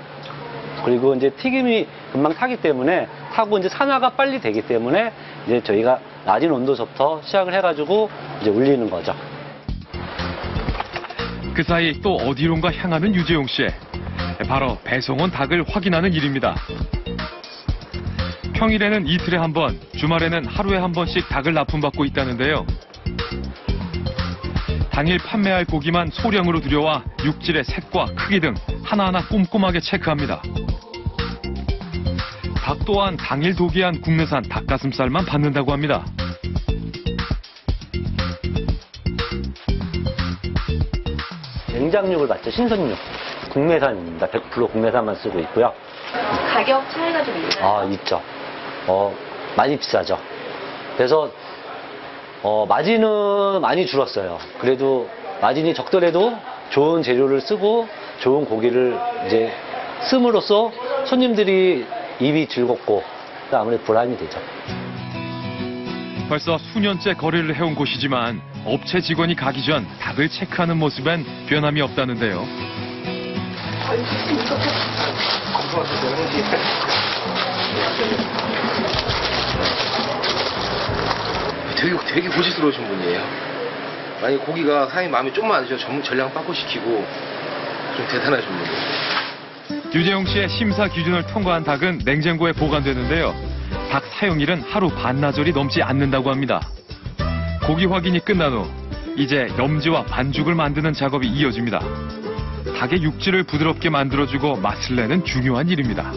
그리고 이제 튀김이 금방 타기 때문에 타고 이제 산화가 빨리 되기 때문에 이제 저희가 낮은 온도서부터 시작을 해가지고 이제 올리는 거죠. 그 사이 또 어디론가 향하는 유재용 씨. 바로 배송 온 닭을 확인하는 일입니다. 평일에는 이틀에 한 번, 주말에는 하루에 한 번씩 닭을 납품받고 있다는데요. 당일 판매할 고기만 소량으로 들여와 육질의 색과 크기 등 하나하나 꼼꼼하게 체크합니다. 닭 또한 당일 도기한 국내산 닭가슴살만 받는다고 합니다. 냉장육을 받죠. 신선육. 국내산입니다. 100% 국내산만 쓰고 있고요. 가격 차이가 좀 있나요? 있죠. 많이 비싸죠. 그래서 마진은 많이 줄었어요. 그래도 마진이 적더라도 좋은 재료를 쓰고 좋은 고기를 이제 씀으로써 손님들이 입이 즐겁고 아무래도 보람이 되죠. 벌써 수년째 거래를 해온 곳이지만 업체 직원이 가기 전 닭을 체크하는 모습엔 변함이 없다는데요. 되게 고집스러우신 분이에요. 만약에 고기가 사장님 마음에 좀만 안 드셔도 전량 빠꾸시키고 좀 대단하신 분이에요. 유재용 씨의 심사 기준을 통과한 닭은 냉장고에 보관되는데요. 닭 사용일은 하루 반나절이 넘지 않는다고 합니다. 고기 확인이 끝난 후 이제 염지와 반죽을 만드는 작업이 이어집니다. 닭의 육질을 부드럽게 만들어주고 맛을 내는 중요한 일입니다.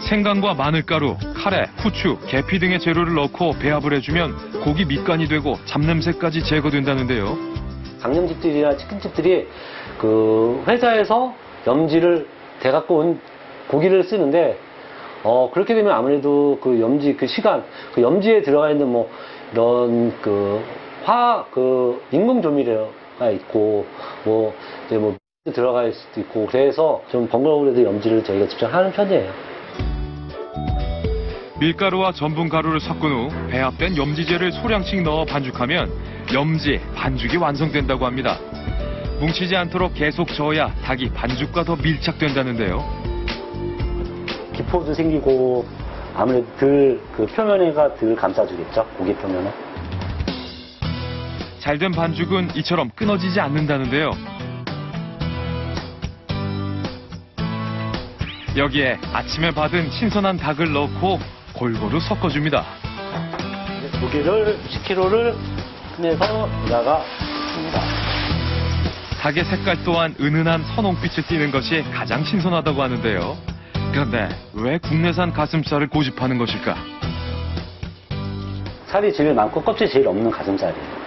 생강과 마늘가루, 카레, 후추, 계피 등의 재료를 넣고 배합을 해주면 고기 밑간이 되고 잡냄새까지 제거된다는데요. 강정집들이나 치킨집들이 그 회사에서 염지를 대갖고 온 고기를 쓰는데 그렇게 되면 아무래도 그 염지 그 시간 그 염지에 들어가 있는 뭐 이런 그 인공 조미료가 있고 뭐 이제 뭐 들어가 있을 수도 있고 그래서 좀 번거로워도 염지를 저희가 직접 하는 편이에요. 밀가루와 전분 가루를 섞은 후 배합된 염지제를 소량씩 넣어 반죽하면 염지, 반죽이 완성된다고 합니다. 뭉치지 않도록 계속 저어야 닭이 반죽과 더 밀착된다는데요. 기포도 생기고 아무래도 그 표면에가 덜 감싸주겠죠, 고기 표면을. 잘된 반죽은 이처럼 끊어지지 않는다는데요. 여기에 아침에 받은 신선한 닭을 넣고 골고루 섞어줍니다. 고기를 10kg를 꺼내서 여기다가 씁니다. 닭의 색깔 또한 은은한 선홍빛을 띠는 것이 가장 신선하다고 하는데요. 그런데 왜 국내산 가슴살을 고집하는 것일까? 살이 제일 많고 껍질이 제일 없는 가슴살이에요.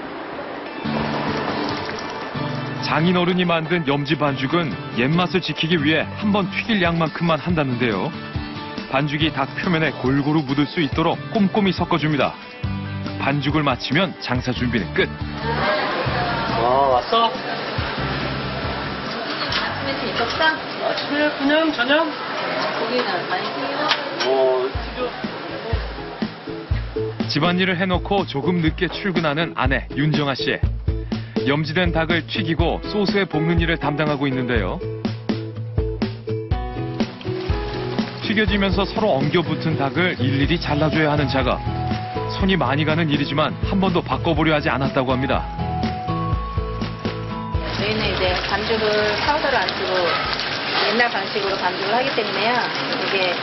장인어른이 만든 염지 반죽은 옛맛을 지키기 위해 한번 튀길 양만큼만 한다는데요. 반죽이 닭 표면에 골고루 묻을 수 있도록 꼼꼼히 섞어줍니다. 반죽을 마치면 장사 준비는 끝. 왔어? 아침에 드셨어? 아침에 그냥 저녁? 고기는 많이 튀겨? 집안일을 해놓고 조금 늦게 출근하는 아내 윤정아 씨. 염지된 닭을 튀기고 소스에 볶는 일을 담당하고 있는데요. 튀겨지면서 서로 엉겨붙은 닭을 일일이 잘라줘야 하는 작업. 손이 많이 가는 일이지만 한 번도 바꿔보려 하지 않았다고 합니다. 저희는 이제 반죽을 파우더를 안 쓰고 옛날 방식으로 반죽을 하기 때문에요. 이게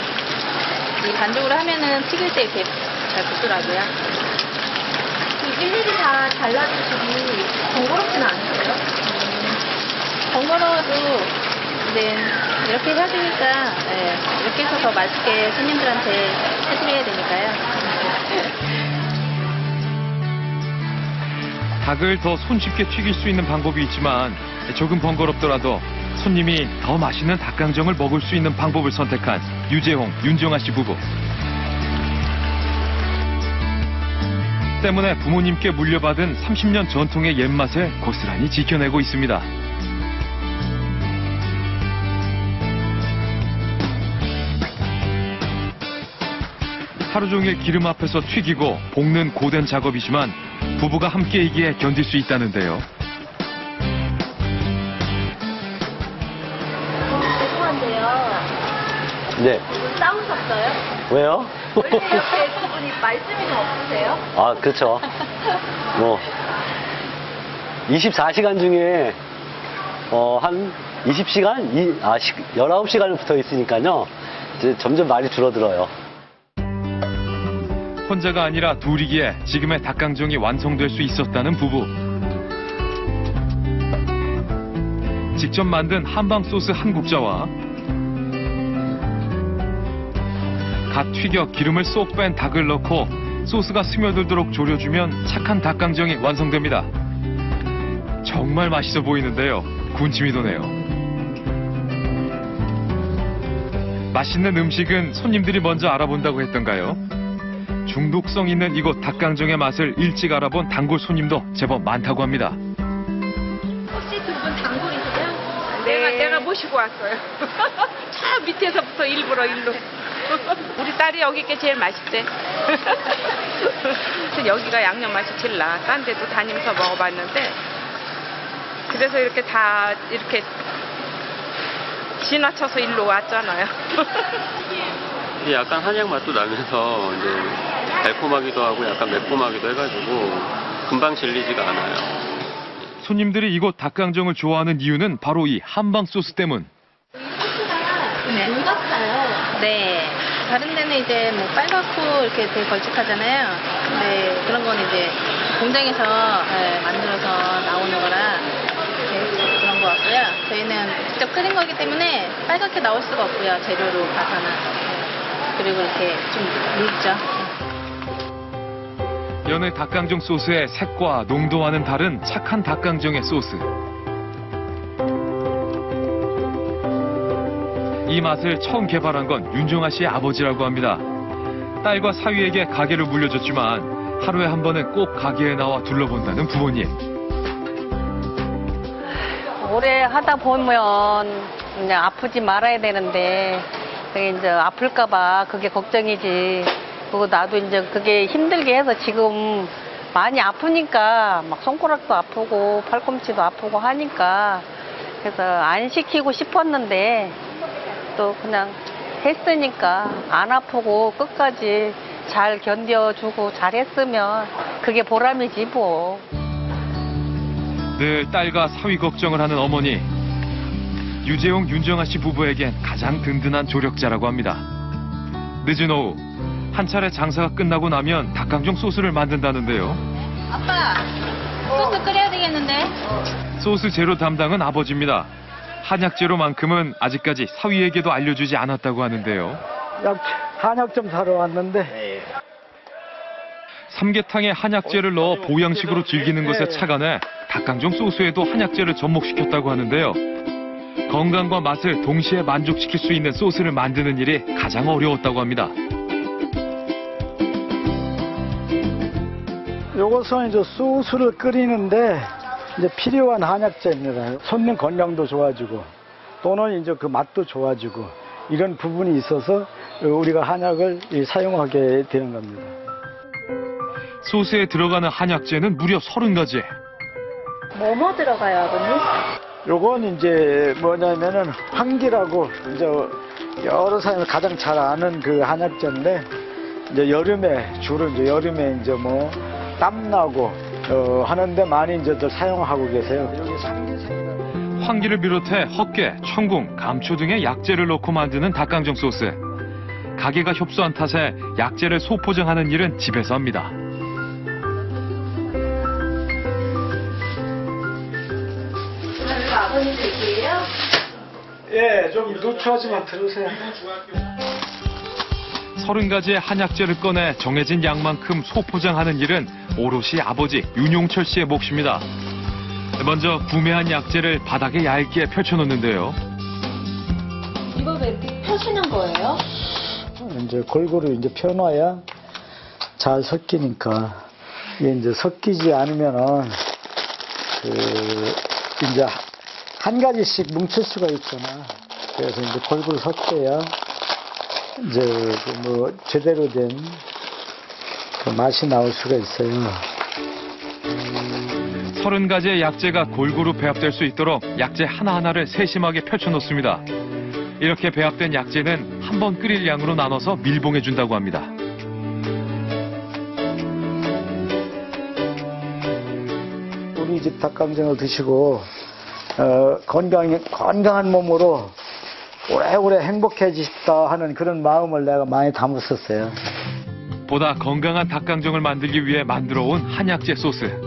이 반죽을 하면은 튀길 때 이렇게 잘 붙더라고요. 일일이 다 잘라주시기 번거롭지는 않으세요? 번거로워도 이제 이렇게 해주니까 이렇게 해서 더 맛있게 손님들한테 해드려야 되니까요. 닭을 더 손쉽게 튀길 수 있는 방법이 있지만 조금 번거롭더라도 손님이 더 맛있는 닭강정을 먹을 수 있는 방법을 선택한 유재홍, 윤정아 씨 부부. 때문에 부모님께 물려받은 30년 전통의 옛맛을 고스란히 지켜내고 있습니다. 하루 종일 기름 앞에서 튀기고 볶는 고된 작업이지만 부부가 함께이기에 견딜 수 있다는데요. 죄송한데요. 네. 싸우셨어요? 왜요? 왜 이렇게 두 분이 말씀이 좀 없으세요? 아, 그렇죠. 뭐 24시간 중에 한 20시간, 19시간을 붙어 있으니까요. 이제 점점 말이 줄어들어요. 혼자가 아니라 둘이기에 지금의 닭강정이 완성될 수 있었다는 부부. 직접 만든 한방 소스 한 국자와 갓 튀겨 기름을 쏙 뺀 닭을 넣고 소스가 스며들도록 졸여주면 착한 닭강정이 완성됩니다. 정말 맛있어 보이는데요. 군침이 도네요. 맛있는 음식은 손님들이 먼저 알아본다고 했던가요? 중독성 있는 이곳 닭강정의 맛을 일찍 알아본 단골 손님도 제법 많다고 합니다. 혹시 두 분 단골이세요? 내가 모시고 왔어요. 저 밑에서부터 일부러 일로. 우리 딸이 여기 게 제일 맛있대. 여기가 양념 맛이 제일 나. 딴 데도 다니면서 먹어봤는데 그래서 이렇게 다 이렇게 지나쳐서 일로 왔잖아요. 약간 한약 맛도 나면서 이제 달콤하기도 하고 약간 매콤하기도 해가지고 금방 질리지가 않아요. 손님들이 이곳 닭강정을 좋아하는 이유는 바로 이 한방 소스 때문. 물 같아요. 네. 다른 데는 이제 뭐 빨갛고 이렇게 되게 걸쭉하잖아요. 근데 그런 건 이제 공장에서 만들어서 나오는 거라 그런 것 같고요. 저희는 직접 끓인 거기 때문에 빨갛게 나올 수가 없고요. 재료로 봐서는. 그리고 이렇게 좀 묽죠. 여느 닭강정 소스의 색과 농도와는 다른 착한 닭강정의 소스. 이 맛을 처음 개발한 건 윤정아 씨의 아버지라고 합니다. 딸과 사위에게 가게를 물려줬지만 하루에 한 번은 꼭 가게에 나와 둘러본다는 부모님. 오래 하다 보면 이제 아프지 말아야 되는데 그게 이제 아플까봐 그게 걱정이지. 그리고 나도 이제 그게 힘들게 해서 지금 많이 아프니까 막 손가락도 아프고 팔꿈치도 아프고 하니까 그래서 안 시키고 싶었는데 또 그냥 했으니까 안 아프고 끝까지 잘 견뎌주고 잘했으면 그게 보람이지 뭐. 늘 딸과 사위 걱정을 하는 어머니. 유재홍, 윤정아 씨 부부에겐 가장 든든한 조력자라고 합니다. 늦은 오후 한 차례 장사가 끝나고 나면 닭강정 소스를 만든다는데요. 아빠, 소스 끓여야 되겠는데? 소스 재료 담당은 아버지입니다. 한약재료만큼은 아직까지 사위에게도 알려주지 않았다고 하는데요. 한약 좀 사러 왔는데. 삼계탕에 한약재를 넣어 보양식으로 즐기는 것에 착안해 닭강정 소스에도 한약재를 접목시켰다고 하는데요. 건강과 맛을 동시에 만족시킬 수 있는 소스를 만드는 일이 가장 어려웠다고 합니다. 요것은 이제 소스를 끓이는데 이제 필요한 한약재입니다. 손님 건강도 좋아지고 또는 이제 그 맛도 좋아지고 이런 부분이 있어서 우리가 한약을 사용하게 되는 겁니다. 소스에 들어가는 한약재는 무려 30가지. 뭐뭐 들어가요, 아버님? 요건 이제 뭐냐면은 황기라고 이제 여러 사람이 가장 잘 아는 그 한약재인데 이제 여름에 주로 이제 여름에 이제 뭐 땀나고 하는데 많이 이제 사용하고 계세요. 황기를 비롯해 헛개, 청궁, 감초 등의 약재를 넣고 만드는 닭강정 소스. 가게가 협소한 탓에 약재를 소포장하는 일은 집에서 합니다. 아버님 드릴게요? 예, 좀 누추하지만 들으세요. 30가지의 한약재를 꺼내 정해진 양만큼 소포장하는 일은 오롯이 아버지 윤용철 씨의 몫입니다. 먼저 구매한 약재를 바닥에 얇게 펼쳐놓는데요. 이거 왜 이렇게 펴시는 거예요? 이제 골고루 이제 펴놔야 잘 섞이니까. 이게 이제 섞이지 않으면은 이제 한 가지씩 뭉칠 수가 있잖아. 그래서 이제 골고루 섞여야 이제 뭐 제대로 된 그 맛이 나올 수가 있어요. 30가지의 약재가 골고루 배합될 수 있도록 약재 하나하나를 세심하게 펼쳐놓습니다. 이렇게 배합된 약재는 한 번 끓일 양으로 나눠서 밀봉해준다고 합니다. 우리 집 닭강정을 드시고 건강한 몸으로 오래오래 행복해지십다 하는 그런 마음을 내가 많이 담았었어요. 보다 건강한 닭강정을 만들기 위해 만들어온 한약재 소스.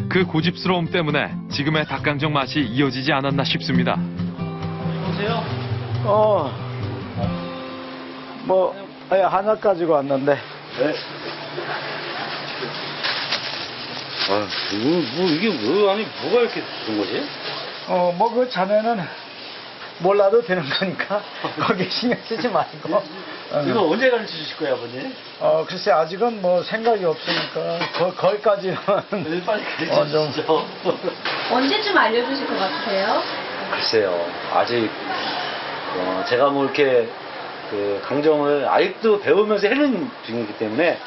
그 고집스러움 때문에 지금의 닭강정 맛이 이어지지 않았나 싶습니다. 보세요. 한약 가지고 왔는데. 네. 이게 뭐가 이렇게 좋은 거지? 그 자네는 몰라도 되는 거니까 거기에 신경 쓰지 말고. 이거 언제 가르쳐 주실 거예요, 아버님? 글쎄 아직은 뭐 생각이 없으니까 거기까지는 빨리 가르쳐 주시죠. 언제쯤 알려주실 것 같으세요? 글쎄요, 아직 제가 뭐 이렇게 그 강정을 아직도 배우면서 해는 중이기 때문에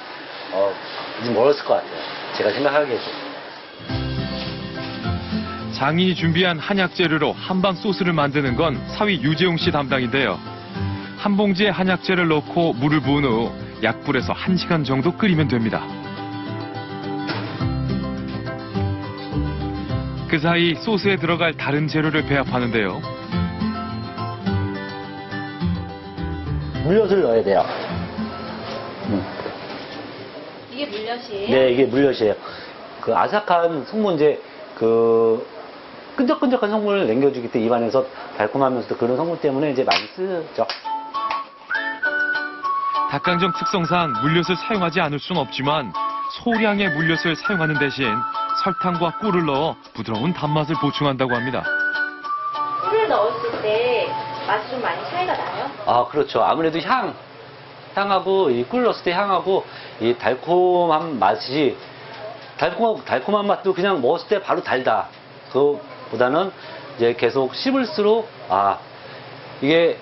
아직 멀었을 것 같아요. 제가 생각하기에도. 장인이 준비한 한약 재료로 한방 소스를 만드는 건 사위 유재용 씨 담당인데요. 한 봉지에 한약재를 넣고 물을 부은 후 약불에서 1시간 정도 끓이면 됩니다. 그 사이 소스에 들어갈 다른 재료를 배합하는데요. 물엿을 넣어야 돼요. 이게 물엿이에요? 네, 이게 물엿이에요. 그 아삭한 성분, 이제 그 끈적끈적한 성분을 남겨주기 때문에 입안에서 달콤하면서도 그런 성분 때문에 이제 많이 쓰죠. 닭강정 특성상 물엿을 사용하지 않을 수는 없지만 소량의 물엿을 사용하는 대신 설탕과 꿀을 넣어 부드러운 단맛을 보충한다고 합니다. 꿀을 넣었을 때 맛이 좀 많이 차이가 나요? 아, 그렇죠. 아무래도 향하고 이 꿀 넣었을 때 향하고 이 달콤한 맛이 달콤한 맛도 그냥 먹었을 때 바로 달다. 그보다는 이제 계속 씹을수록 이게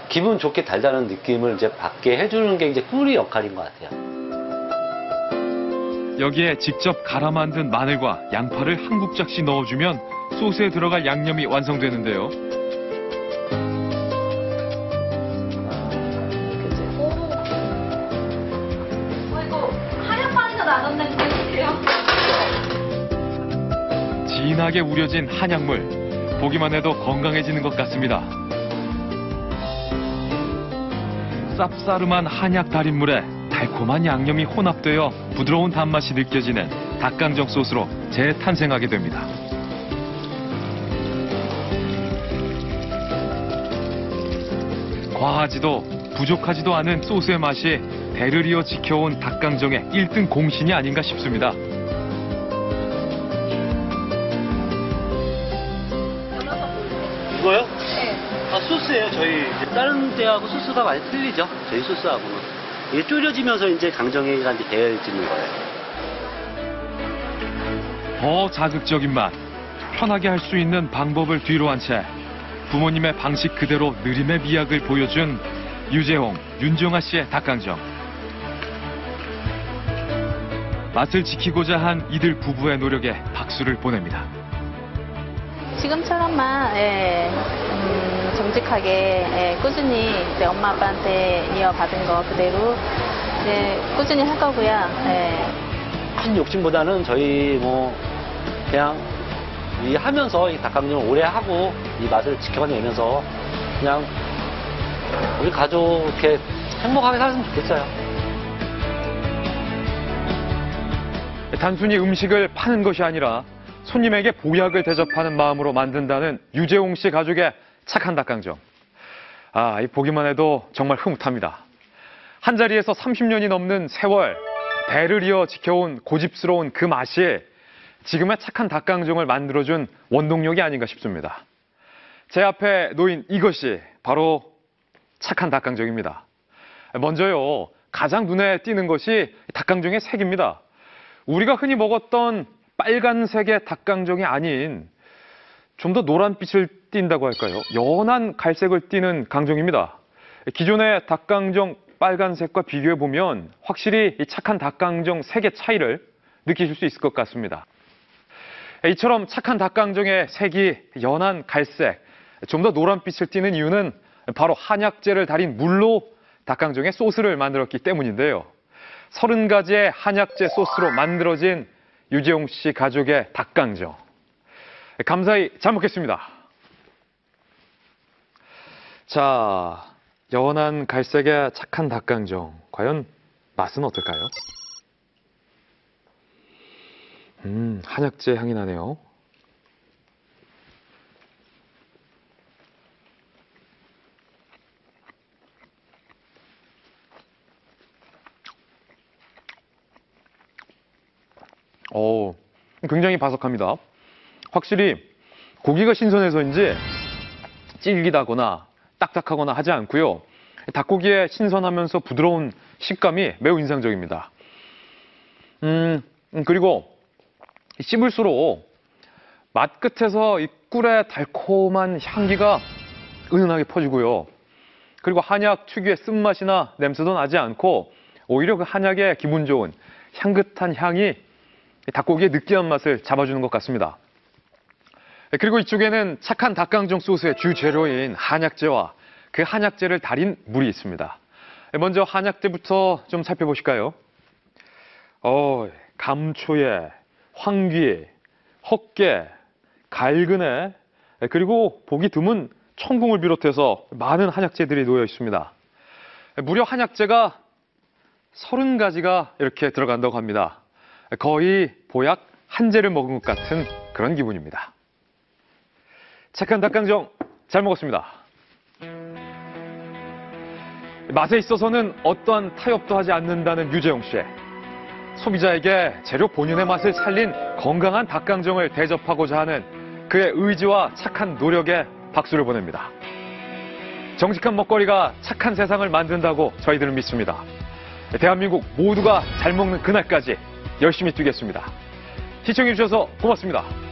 기분 좋게 달다는 느낌을 이제 받게 해주는 게 이제 꿀의 역할인 것 같아요. 여기에 직접 갈아 만든 마늘과 양파를 한 국작씩 넣어주면 소스에 들어갈 양념이 완성되는데요. 이거 하얀 파리가 나던데 보여주세요. 진하게 우려진 한약물. 보기만 해도 건강해지는 것 같습니다. 쌉싸름한 한약 달인물에 달콤한 양념이 혼합되어 부드러운 단맛이 느껴지는 닭강정 소스로 재탄생하게 됩니다. 과하지도 부족하지도 않은 소스의 맛이 대를 이어 지켜온 닭강정의 1등 공신이 아닌가 싶습니다. 이거요? 네. 소스예요. 저희 다른 데하고 소스가 많이 틀리죠. 저희 소스하고는. 이게 졸여지면서 이제 강정이가 이제 배어지는 거예요. 더 자극적인 맛, 편하게 할 수 있는 방법을 뒤로 한 채 부모님의 방식 그대로 느림의 미학을 보여준 유재홍, 윤정아 씨의 닭강정. 맛을 지키고자 한 이들 부부의 노력에 박수를 보냅니다. 지금처럼만 정직하게 꾸준히 이제 엄마 아빠한테 이어받은 거 그대로 꾸준히 할 거고요. 큰 욕심보다는 저희 그냥 하면서 이 닭강정을 오래 하고 이 맛을 지켜내면서 그냥 우리 가족 이렇게 행복하게 살았으면 좋겠어요. 단순히 음식을 파는 것이 아니라 손님에게 보약을 대접하는 마음으로 만든다는 유재홍 씨 가족의 착한 닭강정. 이 보기만 해도 정말 흐뭇합니다. 한자리에서 30년이 넘는 세월, 대를 이어 지켜온 고집스러운 그 맛이 지금의 착한 닭강정을 만들어준 원동력이 아닌가 싶습니다. 제 앞에 놓인 이것이 바로 착한 닭강정입니다. 먼저요, 가장 눈에 띄는 것이 닭강정의 색입니다. 우리가 흔히 먹었던 빨간색의 닭강정이 아닌 좀 더 노란빛을 띈다고 할까요? 연한 갈색을 띠는 강정입니다. 기존의 닭강정 빨간색과 비교해보면 확실히 이 착한 닭강정 색의 차이를 느끼실 수 있을 것 같습니다. 이처럼 착한 닭강정의 색이 연한 갈색, 좀 더 노란빛을 띠는 이유는 바로 한약재를 달인 물로 닭강정의 소스를 만들었기 때문인데요. 30가지의 한약재 소스로 만들어진 유재홍 씨 가족의 닭강정. 감사히 잘 먹겠습니다. 자, 연한 갈색의 착한 닭강정. 과연 맛은 어떨까요? 한약재 향이 나네요. 굉장히 바삭합니다. 확실히 고기가 신선해서인지 질기다거나 딱딱하거나 하지 않고요. 닭고기의 신선하면서 부드러운 식감이 매우 인상적입니다. 그리고 씹을수록 맛 끝에서 이 꿀의 달콤한 향기가 은은하게 퍼지고요. 그리고 한약 특유의 쓴맛이나 냄새도 나지 않고 오히려 그 한약의 기분 좋은 향긋한 향이 닭고기의 느끼한 맛을 잡아주는 것 같습니다. 그리고 이쪽에는 착한 닭강정 소스의 주 재료인 한약재와 그 한약재를 달인 물이 있습니다. 먼저 한약재부터 좀 살펴보실까요? 감초에, 황귀, 헛개, 갈근에, 그리고 보기 드문 청궁을 비롯해서 많은 한약재들이 놓여 있습니다. 무려 한약재가 30가지가 이렇게 들어간다고 합니다. 거의 보약 한 재를 먹은 것 같은 그런 기분입니다. 착한 닭강정 잘 먹었습니다. 맛에 있어서는 어떠한 타협도 하지 않는다는 유재홍 씨. 소비자에게 재료 본연의 맛을 살린 건강한 닭강정을 대접하고자 하는 그의 의지와 착한 노력에 박수를 보냅니다. 정직한 먹거리가 착한 세상을 만든다고 저희들은 믿습니다. 대한민국 모두가 잘 먹는 그날까지 열심히 뛰겠습니다. 시청해주셔서 고맙습니다.